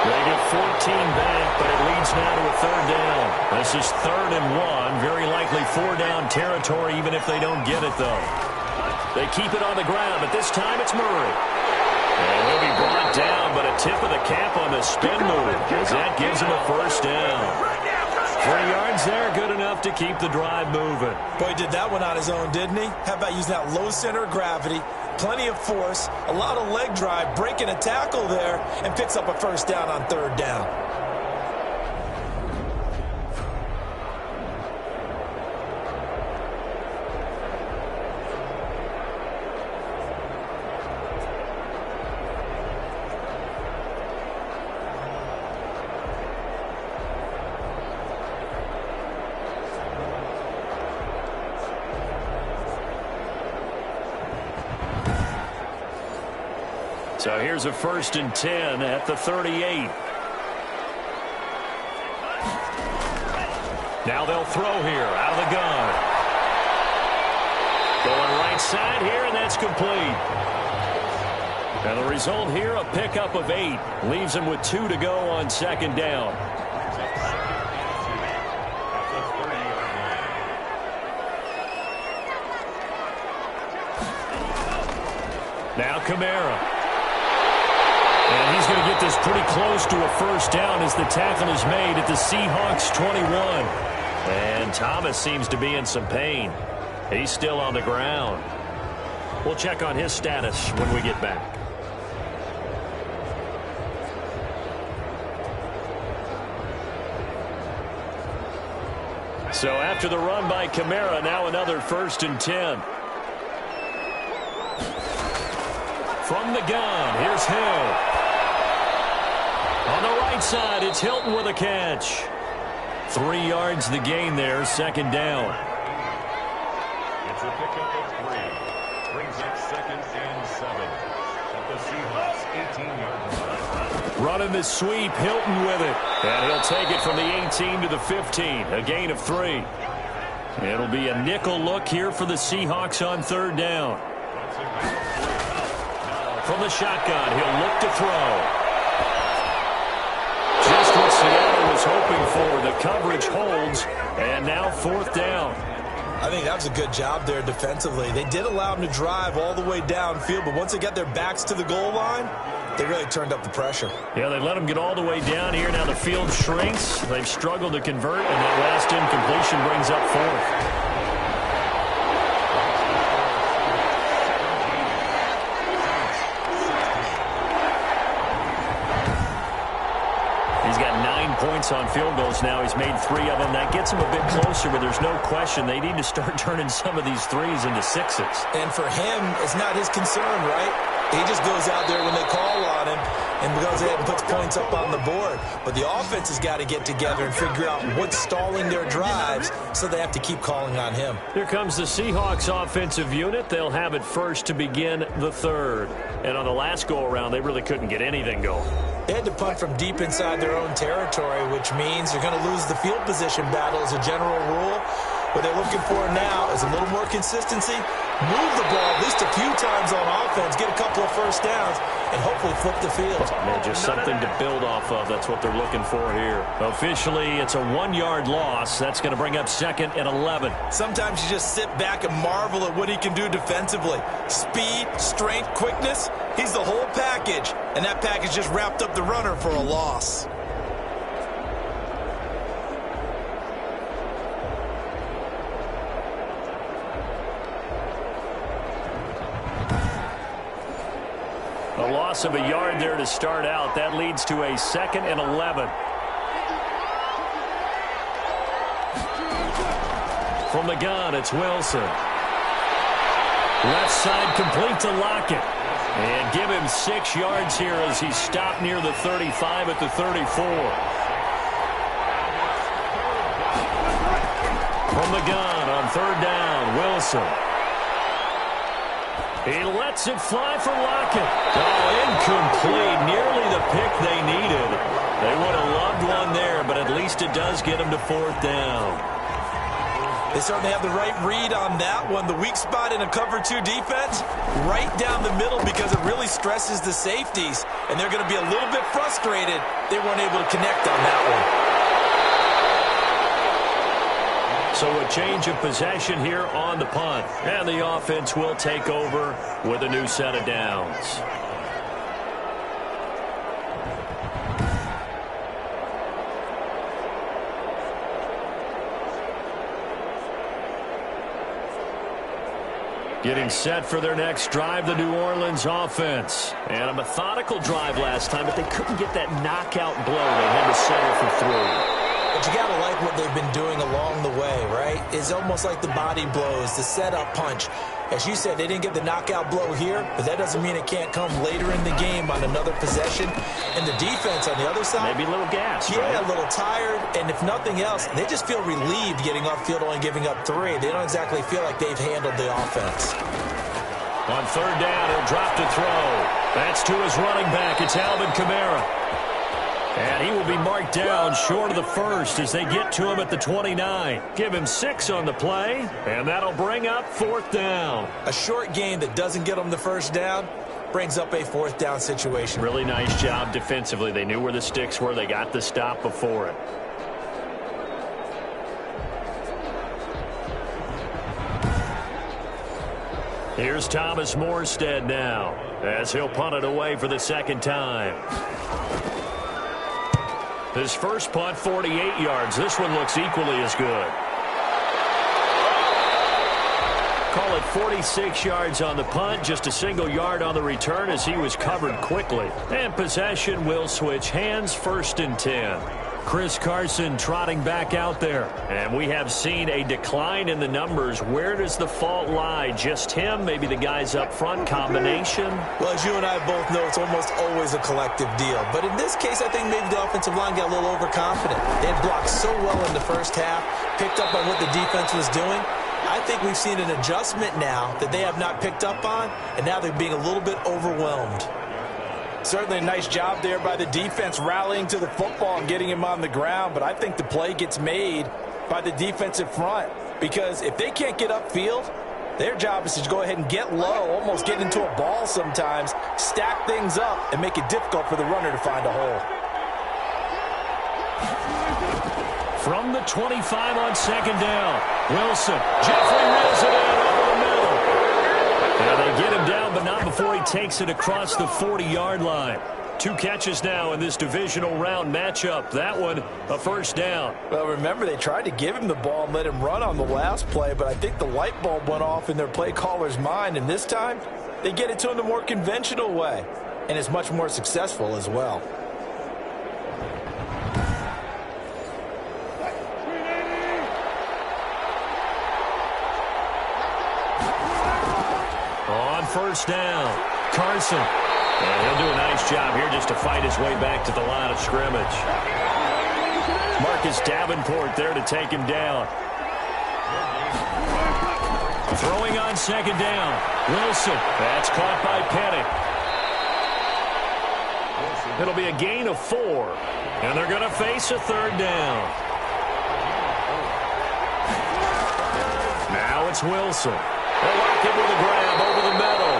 They get 14 back, but it leads now to a third down. This is 3rd and 1. Very likely 4-down territory, even if they don't get it, though. They keep it on the ground, but this time it's Murray. And he'll be brought down, but a tip of the cap on the spin move, as that gives him a first down. 3 yards there, good enough to keep the drive moving. Boy, he did that one on his own, didn't he? How about using that low center of gravity, plenty of force, a lot of leg drive, breaking a tackle there, and picks up a first down on 3rd down. So here's a 1st and 10 at the 38. Now they'll throw here out of the gun. Going right side here, and that's complete. And the result here, a pickup of 8. Leaves him with 2 to go on 2nd down. Now Kamara. And he's going to get this pretty close to a first down as the tackle is made at the Seahawks 21. And Thomas seems to be in some pain. He's still on the ground. We'll check on his status when we get back. So after the run by Kamara, now another 1st and 10. From the gun, here's Hill. On the right side, it's Hilton with a catch. 3 yards the gain there, 2nd down. It's a pickup of 3. Brings up 2nd and 7. At the Seahawks 18-yard line. Running the sweep, Hilton with it. And he'll take it from the 18 to the 15. A gain of 3. It'll be a nickel look here for the Seahawks on 3rd down. From the shotgun, he'll look to throw. Just what Seattle was hoping for. The coverage holds, and now 4th down. I think that was a good job there defensively. They did allow them to drive all the way downfield, but once they got their backs to the goal line, they really turned up the pressure. Yeah, they let them get all the way down here. Now the field shrinks. They've struggled to convert, and that last incompletion brings up 4th. He's got 9 points on field goals now. He's made 3 of them. That gets him a bit closer, but there's no question they need to start turning some of these 3s into 6s. And for him, it's not his concern, right? He just goes out there when they call on him and goes ahead and puts points up on the board. But the offense has got to get together and figure out what's stalling their drives, so they have to keep calling on him. Here comes the Seahawks offensive unit. They'll have it first to begin the 3rd. And on the last go-around, they really couldn't get anything going. They had to punt from deep inside their own territory, which means they're going to lose the field position battle as a general rule. What they're looking for now is a little more consistency, move the ball at least a few times on offense, get a couple of first downs, and hopefully flip the field. Man, just something to build off of. That's what they're looking for here. Officially, it's a 1-yard loss. That's going to bring up 2nd and 11. Sometimes you just sit back and marvel at what he can do defensively. Speed, strength, quickness, he's the whole package. And that package just wrapped up the runner for a loss. A loss of a yard there to start out. That leads to a 2nd and 11. From the gun, it's Wilson. Left side complete to Lockett. And give him 6 yards here as he stopped near the 35 at the 34. From the gun on 3rd down, Wilson. He lets it fly for Lockett. Oh, incomplete. Nearly the pick they needed. They would have loved one there, but at least it does get them to 4th down. They certainly have the right read on that one. The weak spot in a cover 2 defense, right down the middle because it really stresses the safeties. And they're going to be a little bit frustrated they weren't able to connect on that one. So a change of possession here on the punt. And the offense will take over with a new set of downs. Getting set for their next drive, the New Orleans offense. And a methodical drive last time, but they couldn't get that knockout blow. They had to settle for 3. But you got to like what they've been doing along the way, right? It's almost like the body blows, the setup punch. As you said, they didn't get the knockout blow here, but that doesn't mean it can't come later in the game on another possession. And the defense on the other side, maybe a little gas, yeah, right? A little tired. And if nothing else, they just feel relieved getting off field, only giving up 3. They don't exactly feel like they've handled the offense. On 3rd down, he'll drop to throw. That's to his running back. It's Alvin Kamara. And he will be marked down short of the first as they get to him at the 29. Give him 6 on the play, and that'll bring up 4th down. A short gain that doesn't get them the first down brings up a 4th down situation. Really nice job defensively. They knew where the sticks were. They got the stop before it. Here's Thomas Morstead now as he'll punt it away for the 2nd time. His first punt, 48 yards. This one looks equally as good. Call it 46 yards on the punt, just a single yard on the return as he was covered quickly. And possession will switch hands, 1st and 10. Chris Carson trotting back out there. And we have seen a decline in the numbers. Where does the fault lie? Just him? Maybe the guys up front? Combination? Well, as you and I both know, it's almost always a collective deal. But in this case, I think maybe the offensive line got a little overconfident. They had blocked so well in the first half, picked up on what the defense was doing. I think we've seen an adjustment now that they have not picked up on, and now they're being a little bit overwhelmed. Certainly a nice job there by the defense rallying to the football and getting him on the ground, but I think the play gets made by the defensive front because if they can't get upfield, their job is to go ahead and get low, almost get into a ball sometimes, stack things up, and make it difficult for the runner to find a hole. From the 25 on 2nd down, Wilson. Jeffrey reels it in over the middle. Yeah, they get him down, but not before he takes it across the 40-yard line. 2 catches now in this divisional round matchup. That one, a 1st down. Well, remember, they tried to give him the ball and let him run on the last play, but I think the light bulb went off in their play caller's mind, and this time, they get it to him the more conventional way, and it's much more successful as well. On 1st down, Carson. And he'll do a nice job here just to fight his way back to the line of scrimmage. Marcus Davenport there to take him down. Throwing on 2nd down, Wilson. That's caught by Penning. It'll be a gain of 4. And they're going to face a 3rd down. Now it's Wilson. They'll lock him with a grab over the middle.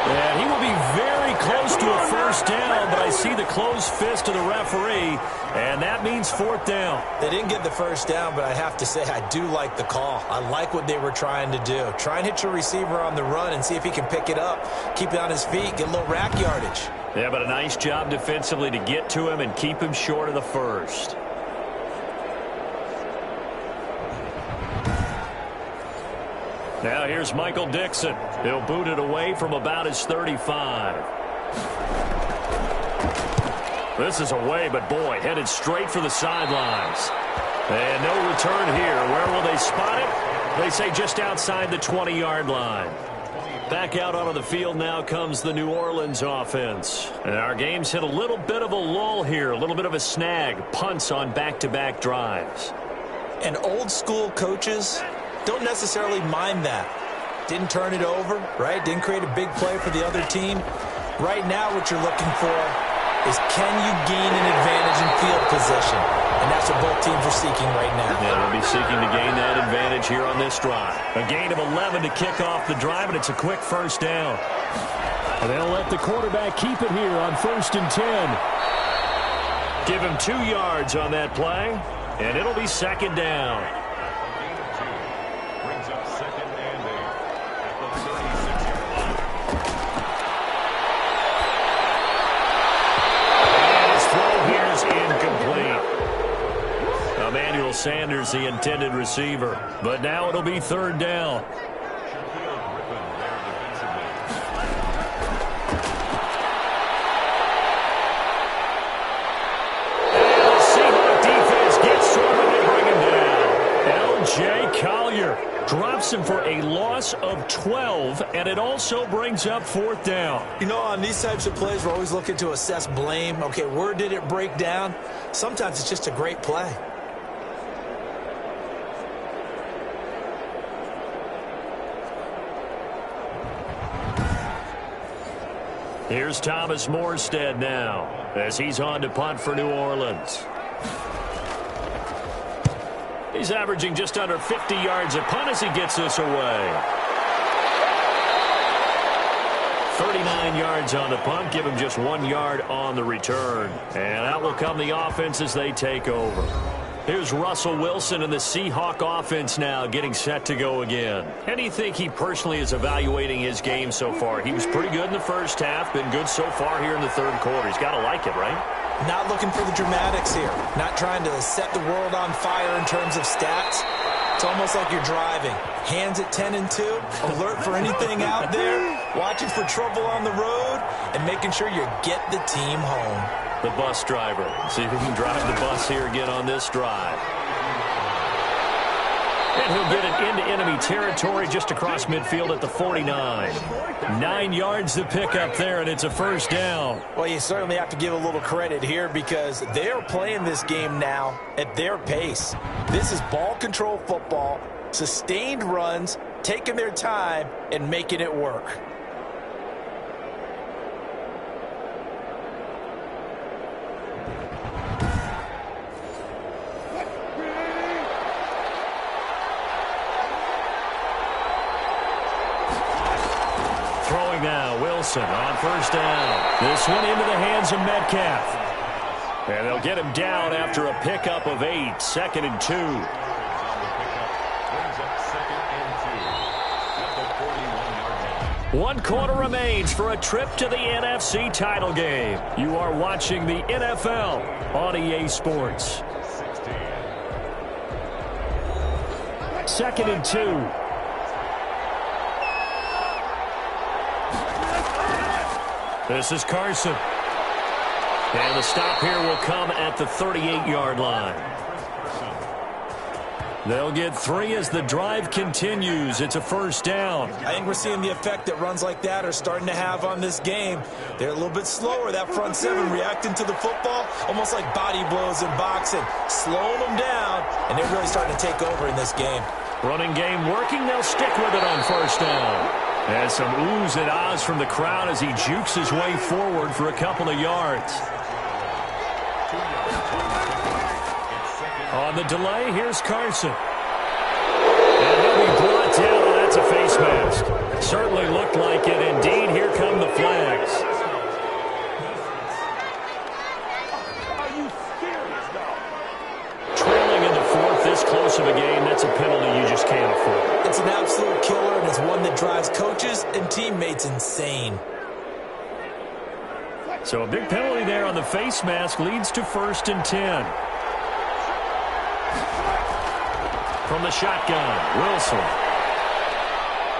And he will be very close to a 1st down, but I see the closed fist of the referee, and that means 4th down. They didn't get the 1st down, but I have to say I do like the call. I like what they were trying to do. Try and hit your receiver on the run and see if he can pick it up, keep it on his feet, get a little rack yardage. Yeah, but a nice job defensively to get to him and keep him short of the 1st. Now here's Michael Dixon. He'll boot it away from about his 35. This is away, but boy, headed straight for the sidelines. And no return here. Where will they spot it? They say just outside the 20-yard line. Back out onto the field now comes the New Orleans offense. And our game's hit a little bit of a lull here, a little bit of a snag. Punts on back-to-back drives. And old-school coaches don't necessarily mind that. Didn't turn it over, right? Didn't create a big play for the other team. Right now what you're looking for is can you gain an advantage in field position? And that's what both teams are seeking right now. Yeah, they'll be seeking to gain that advantage here on this drive. A gain of 11 to kick off the drive, and it's a quick 1st down. And they'll let the quarterback keep it here on 1st and 10. Give him 2 yards on that play, and it'll be 2nd down. Brings up 2nd and 8 at the 36-yard line. And his throw here is incomplete. Emmanuel Sanders, the intended receiver. But now it'll be 3rd down. Jay Collier drops him for a loss of 12, and it also brings up 4th down. You know, on these types of plays, we're always looking to assess blame. Okay, where did it break down? Sometimes it's just a great play. Here's Thomas Morstead now as he's on to punt for New Orleans. He's averaging just under 50 yards a punt as he gets this away. 39 yards on the punt, give him just 1 yard on the return. And out will come the offense as they take over. Here's Russell Wilson and the Seahawk offense now getting set to go again. How do you think he personally is evaluating his game so far? He was pretty good in the first half, been good so far here in the third quarter. He's got to like it, right? Not looking for the dramatics here. Not trying to set the world on fire in terms of stats. It's almost like you're driving. Hands at 10 and 2, alert for anything out there, watching for trouble on the road, and making sure you get the team home. The bus driver. See if he can drive the bus here again on this drive. And he'll get it into enemy territory just across midfield at the 49. 9 yards to pick up there, and it's a 1st down. Well, you certainly have to give a little credit here because they're playing this game now at their pace. This is ball control football, sustained runs, taking their time, and making it work. Throwing now, Wilson on 1st down. This one into the hands of Metcalf. And they'll get him down after a pickup of 8, 2nd and 2. One quarter remains for a trip to the NFC title game. You are watching the NFL on EA Sports. 2nd and 2. This is Carson. And the stop here will come at the 38-yard line. They'll get 3 as the drive continues. It's a 1st down. I think we're seeing the effect that runs like that are starting to have on this game. They're a little bit slower, that front 7 reacting to the football, almost like body blows in boxing, slowing them down, and they're really starting to take over in this game. Running game working. They'll stick with it on 1st down. And some oohs and ahs from the crowd as he jukes his way forward for a couple of yards. On the delay, here's Carson. And he'll be brought down, and that's a face mask. Certainly looked like it. Indeed, here come the flags. Trailing in the 4th, this close of a game, that's a penalty you just can't afford. It's an absolute killer, and it's one that drives coaches and teammates insane. So a big penalty there on the face mask leads to 1st and 10. From the shotgun, Wilson.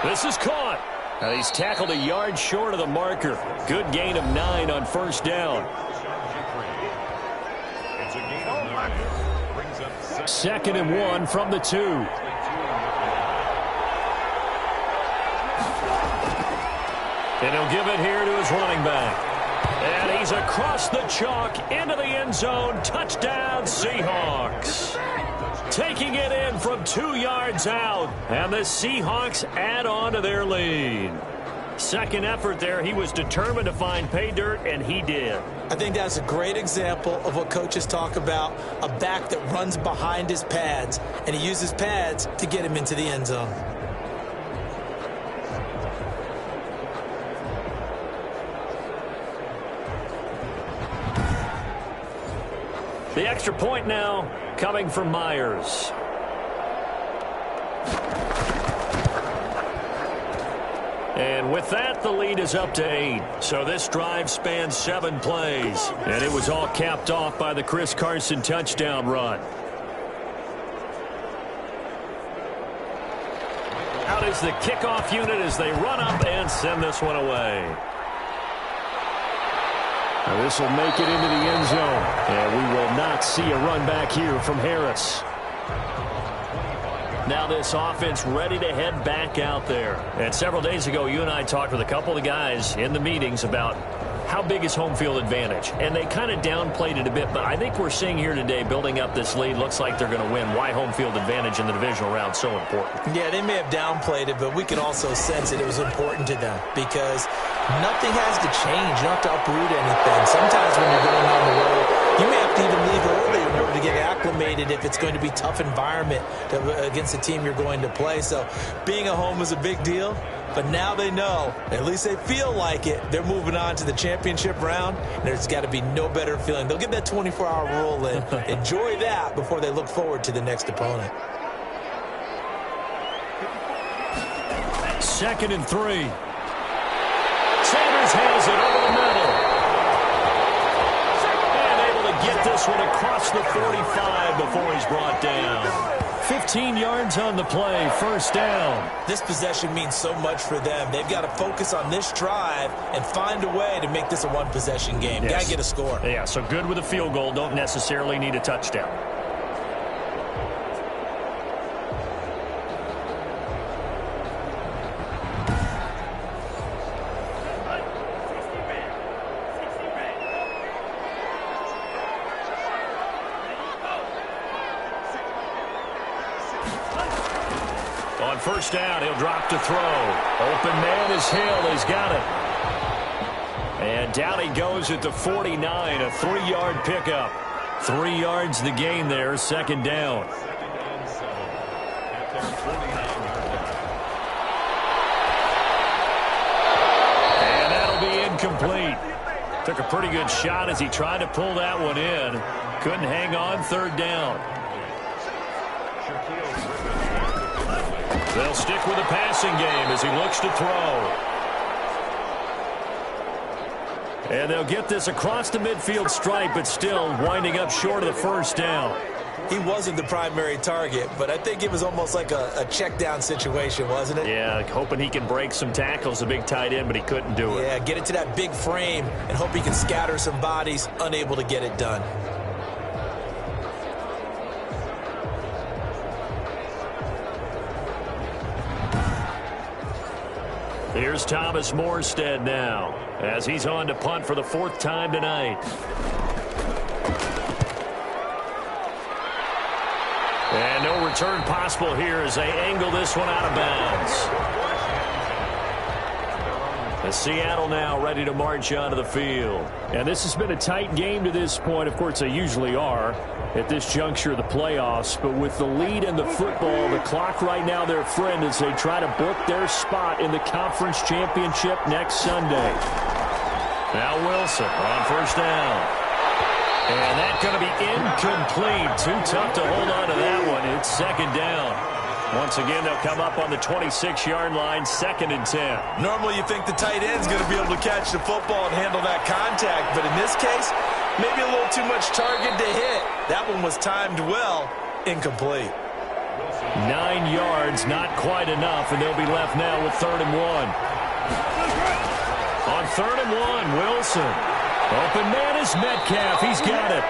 This is caught. Now he's tackled a yard short of the marker. Good gain of 9 on 1st down. It's a gain of 9. Brings up 2nd and 1 from the 2. And he'll give it here to his running back. And he's across the chalk into the end zone. Touchdown, Seahawks. Taking it in from 2 yards out. And the Seahawks add on to their lead. Second effort there. He was determined to find pay dirt, and he did. I think that's a great example of what coaches talk about, a back that runs behind his pads, and he uses pads to get him into the end zone. The extra point now coming from Myers. And with that, the lead is up to 8. So this drive spans 7 plays. And it was all capped off by the Chris Carson touchdown run. Out is the kickoff unit as they run up and send this one away. Now this will make it into the end zone. And we will not see a run back here from Harris. Now this offense ready to head back out there. And several days ago, you and I talked with a couple of the guys in the meetings about how big is home field advantage. And they kind of downplayed it a bit, but I think we're seeing here today, building up this lead, looks like they're going to win. Why home field advantage in the divisional round so important? Yeah, they may have downplayed it, but we could also sense it was important to them because nothing has to change. You don't have to uproot anything. Sometimes when you're going on the road, you may have to even leave early in order to get acclimated if it's going to be a tough environment against the team you're going to play. So being at home is a big deal. But now they know, at least they feel like it, they're moving on to the championship round. There's got to be no better feeling. They'll get that 24-hour rule in. Enjoy that before they look forward to the next opponent. 2nd and 3. Sanders has it over the middle. And able to get this one across the 45 before he's brought down. 15 yards on the play, 1st down. This possession means so much for them. They've got to focus on this drive and find a way to make this a one-possession game. Yes. Got to get a score. Yeah, so good with a field goal. Don't necessarily need a touchdown. On 1st down, he'll drop to throw. Open man is Hill. He's got it. And down he goes at the 49, a 3-yard pickup. 3 yards the gain there, 2nd down. And that'll be incomplete. Took a pretty good shot as he tried to pull that one in. Couldn't hang on, 3rd down. They'll stick with the passing game as he looks to throw. And they'll get this across the midfield stripe, but still winding up short of the 1st down. He wasn't the primary target, but I think it was almost like a check down situation, wasn't it? Yeah, hoping he can break some tackles, a big tight end, but he couldn't do it. Yeah, get it to that big frame and hope he can scatter some bodies, unable to get it done. Here's Thomas Morstead now as he's on to punt for the 4th time tonight. And no return possible here as they angle this one out of bounds. And Seattle now ready to march onto the field. And this has been a tight game to this point. Of course, they usually are at this juncture of the playoffs. But with the lead in the football, the clock right now their friend as they try to book their spot in the conference championship next Sunday. Now Wilson on 1st down. And that's going to be incomplete. Too tough to hold on to that one. It's 2nd down. Once again, they'll come up on the 26-yard line, 2nd and 10. Normally you think the tight end's going to be able to catch the football and handle that contact, but in this case, maybe a little too much target to hit. That one was timed well, incomplete. 9 yards, not quite enough, and they'll be left now with 3rd and 1. On 3rd and 1, Wilson. Open man is Metcalf. He's got it.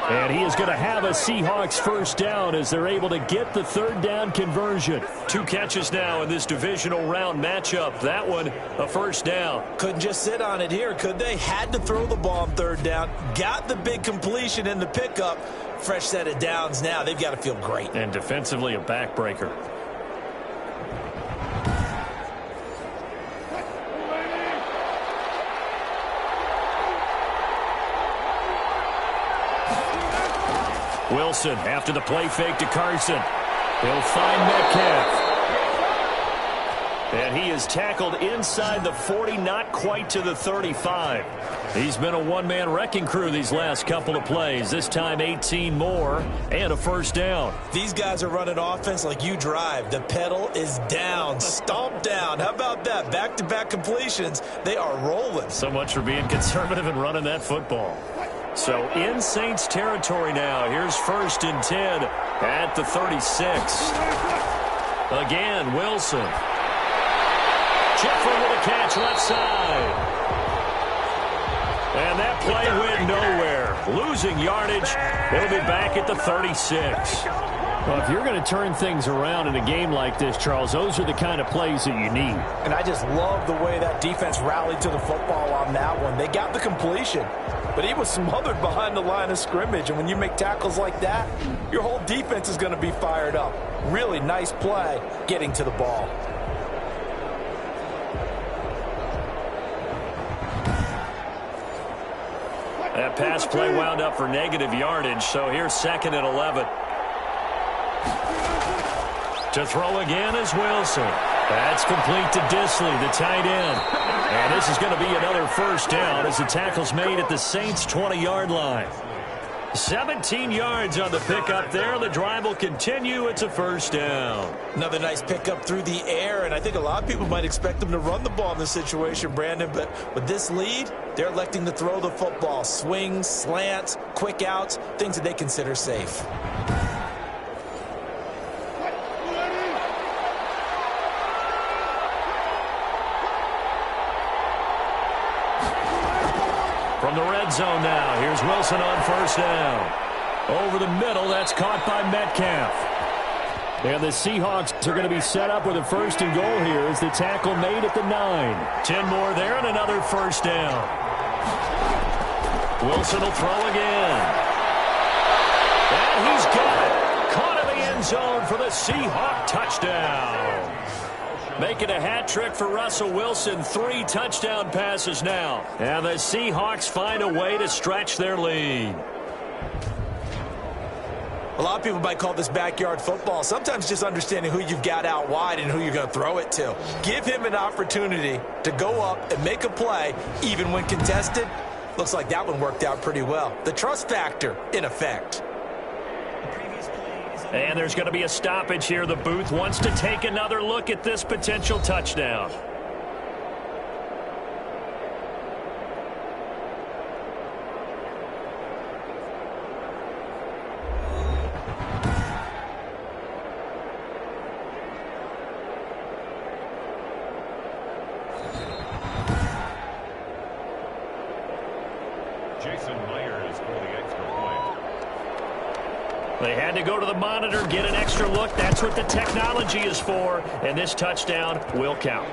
And he is going to have a Seahawks 1st down as they're able to get the 3rd down conversion. 2 catches now in this divisional round matchup. That one, a 1st down. Couldn't just sit on it here, could they? Had to throw the ball on 3rd down. Got the big completion in the pickup. Fresh set of downs now. They've got to feel great. And defensively, a backbreaker. Wilson after the play fake to Carson. He'll find Metcalf. And he is tackled inside the 40, not quite to the 35. He's been a one-man wrecking crew these last couple of plays. This time 18 more and a 1st down. These guys are running offense like you drive. The pedal is down, stomped down. How about that? Back-to-back completions. They are rolling. So much for being conservative and running that football. So in Saints territory now. Here's 1st and 10 at the 36. Again, Wilson. Jeffrey with a catch left side. And that play went nowhere. Losing yardage. He'll be back at the 36. Well, if you're going to turn things around in a game like this, Charles, those are the kind of plays that you need. And I just love the way that defense rallied to the football on that one. They got the completion, but he was smothered behind the line of scrimmage. And when you make tackles like that, your whole defense is going to be fired up. Really nice play getting to the ball. That pass play wound up for negative yardage, so here's 2nd and 11. To throw again is Wilson. That's complete to Disley, the tight end. And this is going to be another first down as the tackle's made at the Saints' 20-yard line. 17 yards on the pickup there. The drive will continue. It's a first down. Another nice pickup through the air, and I think a lot of people might expect them to run the ball in this situation, Brandon, but with this lead, they're electing to throw the football. Swings, slants, quick outs, things that they consider safe. From the red zone now, here's Wilson on first down. Over the middle, that's caught by Metcalf. And the Seahawks are going to be set up with a first and goal here as the tackle made at the 9. 10 more there and another first down. Wilson will throw again. And he's got it. Caught in the end zone for the Seahawk touchdown. Making a hat trick for Russell Wilson. 3 touchdown passes now. And the Seahawks find a way to stretch their lead. A lot of people might call this backyard football. Sometimes just understanding who you've got out wide and who you're going to throw it to. Give him an opportunity to go up and make a play, even when contested. Looks like that one worked out pretty well. The trust factor in effect. And there's going to be a stoppage here. The booth wants to take another look at this potential touchdown. They had to go to the monitor, get an extra look. That's what the technology is for. And this touchdown will count.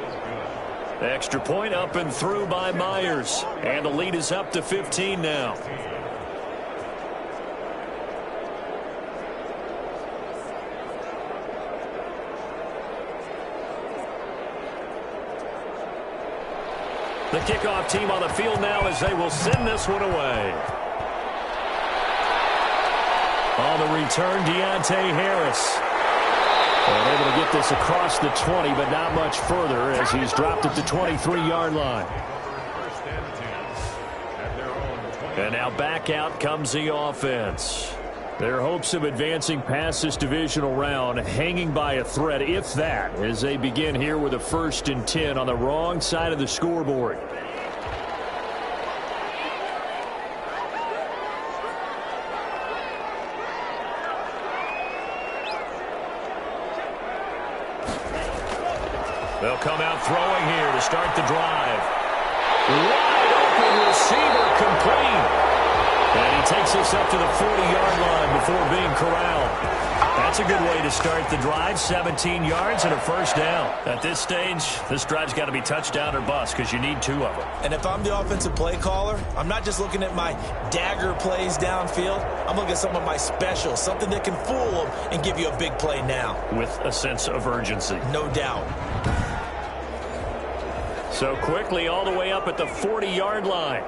Extra point up and through by Myers. And the lead is up to 15 now. The kickoff team on the field now as they will send this one away. On the return, Deontay Harris. And able to get this across the 20, but not much further as he's dropped at the 23-yard line. And now back out comes the offense. Their hopes of advancing past this divisional round hanging by a thread, if that, as they begin here with a 1st and 10 on the wrong side of the scoreboard. They'll come out throwing here to start the drive. Wide open receiver complete. And he takes this up to the 40-yard line before being corralled. That's a good way to start the drive. 17 yards and a first down. At this stage, this drive's got to be touchdown or bust because you need 2 of them. And if I'm the offensive play caller, I'm not just looking at my dagger plays downfield. I'm looking at some of my specials, something that can fool them and give you a big play now. With a sense of urgency. No doubt. So quickly all the way up at the 40-yard line.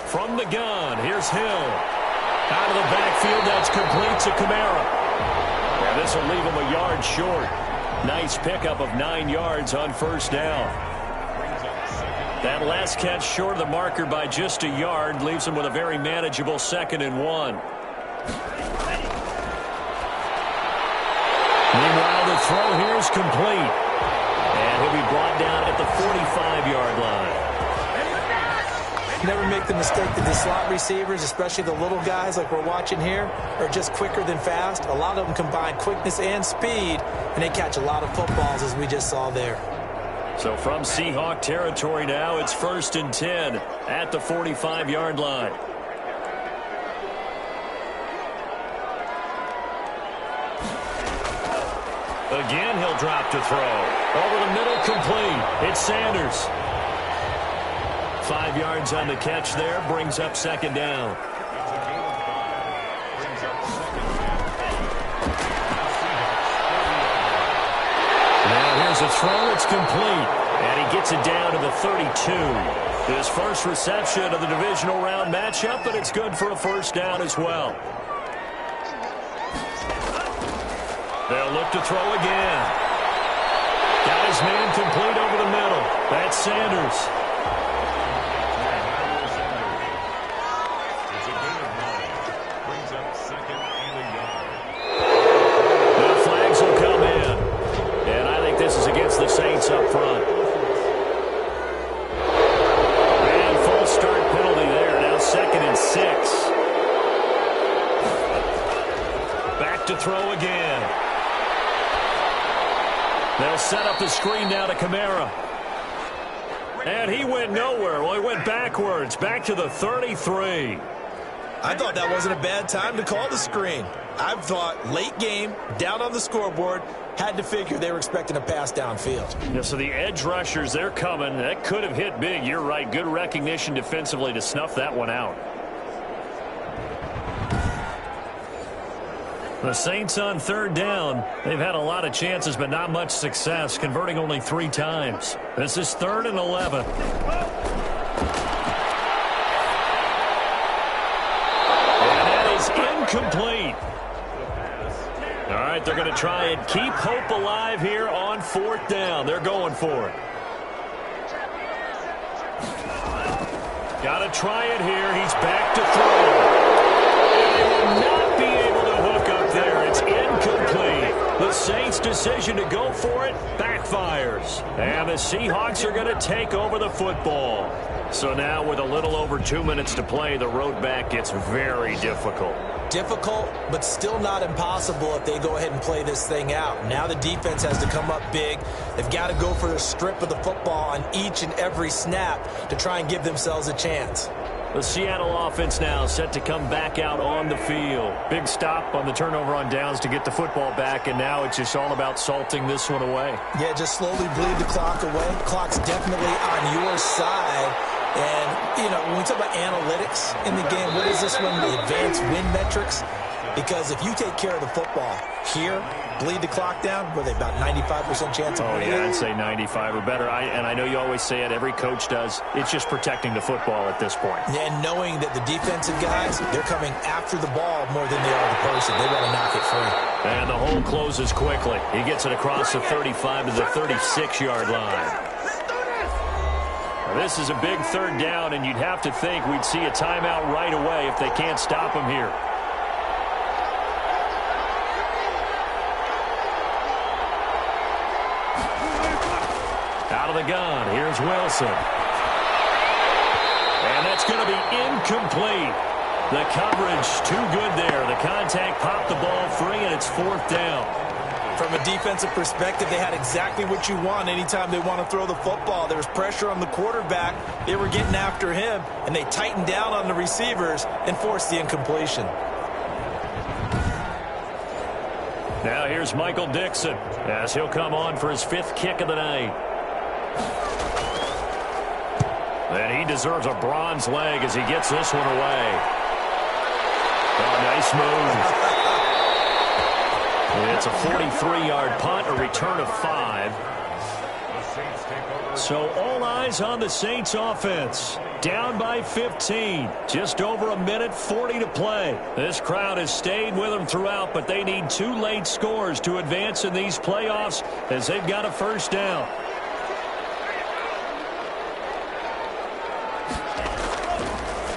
From the gun, here's Hill. Out of the backfield, that's complete to Kamara. And this will leave him a yard short. Nice pickup of 9 yards on first down. That last catch short of the marker by just a yard leaves him with a very manageable 2nd and 1. Meanwhile, the throw here is complete. And he'll be brought down at the 45-yard line. Never make the mistake that the slot receivers, especially the little guys like we're watching here, are just quicker than fast. A lot of them combine quickness and speed, and they catch a lot of footballs, as we just saw there. So from Seahawk territory now, it's 1st and 10 at the 45-yard line. Again, he'll drop to throw. Over the middle, complete. It's Sanders. 5 yards on the catch there, brings up second down. Now here's a throw. It's complete. And he gets it down to the 32. His first reception of the divisional round matchup, but it's good for a first down as well. They'll look to throw again. Got his man complete over the middle. That's Sanders. It's a gain of 9. Brings up second and a yard. The flags will come in. And I think this is against the Saints up front. And full start penalty there. Now second and 6. Back to throw again. They'll set up the screen now to Kamara. And he went nowhere. Well, he went backwards. Back to the 33. I thought that wasn't a bad time to call the screen. I thought late game, down on the scoreboard, had to figure they were expecting a pass downfield. Yeah, so the edge rushers, they're coming. That could have hit big. You're right. Good recognition defensively to snuff that one out. The Saints on third down. They've had a lot of chances, but not much success, converting only 3 times. This is 3rd and 11. And that is incomplete. All right, they're going to try and keep hope alive here on 4th down. They're going for it. Got to try it here. He's back to throw. And they will not be able to hook up there. It's incomplete. The Saints' decision to go for it backfires. And the Seahawks are going to take over the football. So now with a little over 2 minutes to play, the road back gets very difficult. Difficult, but still not impossible if they go ahead and play this thing out. Now the defense has to come up big. They've got to go for the strip of the football on each and every snap to try and give themselves a chance. The Seattle offense now set to come back out on the field. Big stop on the turnover on downs to get the football back, and now it's just all about salting this one away. Yeah, just slowly bleed the clock away. Clock's definitely on your side. And, you know, when we talk about analytics in the game, what is this one? The advanced win metrics? Because if you take care of the football here, bleed the clock down, were they about 95% chance of winning? Oh, yeah, I'd say 95 or better. And I know you always say it, every coach does. It's just protecting the football at this point. Yeah, and knowing that the defensive guys, they're coming after the ball more than they are the person. They want to knock it free. And the hole closes quickly. He gets it across the 35 to the 36-yard line. This is a big 3rd down, and you'd have to think we'd see a timeout right away if they can't stop him here. Out of the gun, here's Wilson. And that's going to be incomplete. The coverage too good there. The contact popped the ball free, and it's 4th down. From a defensive perspective, they had exactly what you want anytime they want to throw the football. There was pressure on the quarterback. They were getting after him, and they tightened down on the receivers and forced the incompletion. Now here's Michael Dixon as he'll come on for his 5th kick of the night. And he deserves a bronze leg as he gets this one away. Oh, nice move. It's a 43-yard punt, a return of 5. So all eyes on the Saints offense. Down by 15. Just over a minute, 40 to play. This crowd has stayed with them throughout, but they need 2 late scores to advance in these playoffs as they've got a first down.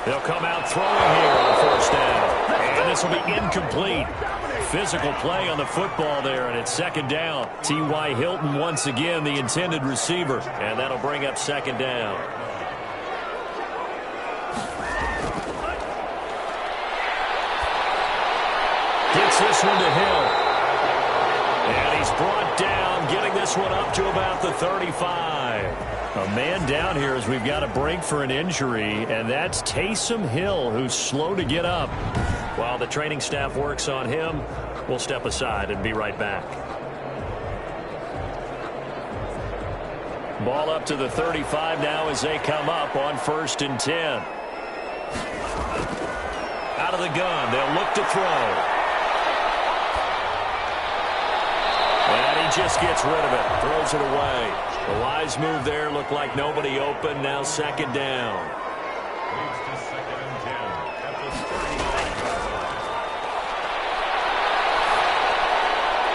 They'll come out throwing here on 1st down. And this will be incomplete. Physical play on the football there, and it's 2nd down. T.Y. Hilton once again the intended receiver, and that'll bring up 2nd down. Gets this one to Hill. And he's brought down, getting this one up to about the 35. A man down here as we've got a break for an injury, and that's Taysom Hill, who's slow to get up. While the training staff works on him, we'll step aside and be right back. Ball up to the 35 now as they come up on 1st and 10. Out of the gun. They'll look to throw. And he just gets rid of it. Throws it away. The wise move there. Looked like nobody open. Now 2nd down. Leads to 2nd and 10 at the 39.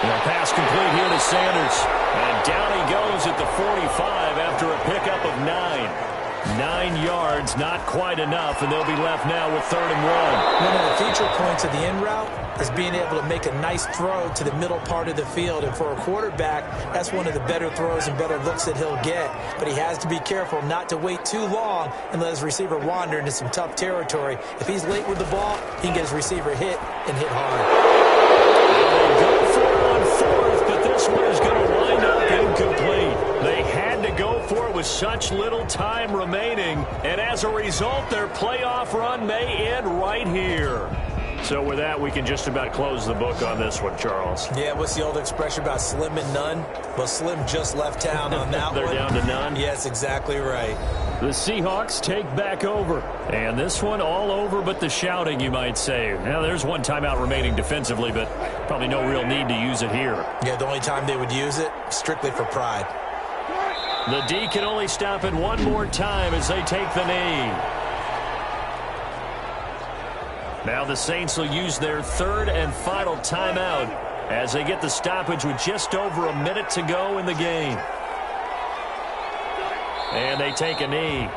And a pass complete here to Sanders. And down he goes at the 45 after a pickup of 9. 9 yards, not quite enough, and they'll be left now with 3rd and 1. One of the feature points of the in route is being able to make a nice throw to the middle part of the field. And for a quarterback, that's one of the better throws and better looks that he'll get. But he has to be careful not to wait too long and let his receiver wander into some tough territory. If he's late with the ball, he can get his receiver hit and hit hard. They go for it on 4th, but this one is going to wind up incomplete. They had to go for it with such little time remaining, and as a result, their playoff run may end right here. So with that, we can just about close the book on this one, Charles. Yeah, what's the old expression about slim and none? Well, Slim just left town on that They're one. down to none? Yes, exactly right. The Seahawks take back over. And this one all over but the shouting, you might say. Now, there's one timeout remaining defensively, but probably no real need to use it here. Yeah, the only time they would use it, strictly for pride. The D can only stop it one more time as they take the knee. Now the Saints will use their 3rd and final timeout as they get the stoppage with just over a minute to go in the game. And they take a knee.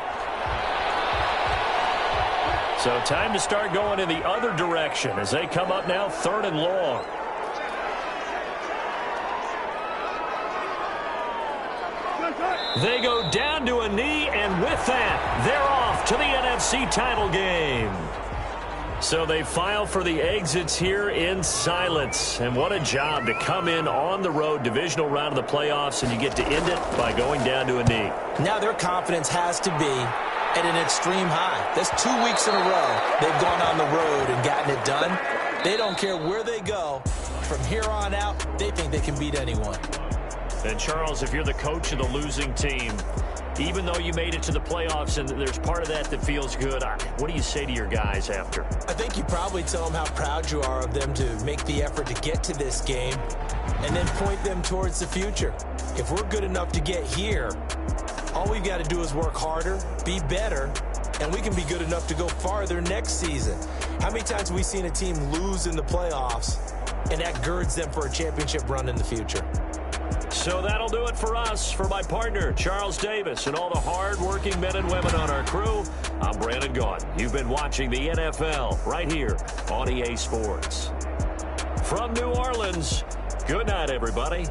So time to start going in the other direction as they come up now 3rd and long. They go down to a knee, and with that, they're off to the NFC title game. So they file for the exits here in silence. And what a job to come in on the road, divisional round of the playoffs, and you get to end it by going down to a knee. Now their confidence has to be at an extreme high. That's 2 weeks in a row they've gone on the road and gotten it done. They don't care where they go. From here on out, they think they can beat anyone. And, Charles, if you're the coach of the losing team, even though you made it to the playoffs and there's part of that feels good, what do you say to your guys after? I think you probably tell them how proud you are of them to make the effort to get to this game and then point them towards the future. If we're good enough to get here, all we've got to do is work harder, be better, and we can be good enough to go farther next season. How many times have we seen a team lose in the playoffs, and that girds them for a championship run in the future? So that'll do it for us. For my partner, Charles Davis, and all the hard-working men and women on our crew, I'm Brandon Gaughan. You've been watching the NFL right here on EA Sports. From New Orleans, good night, everybody.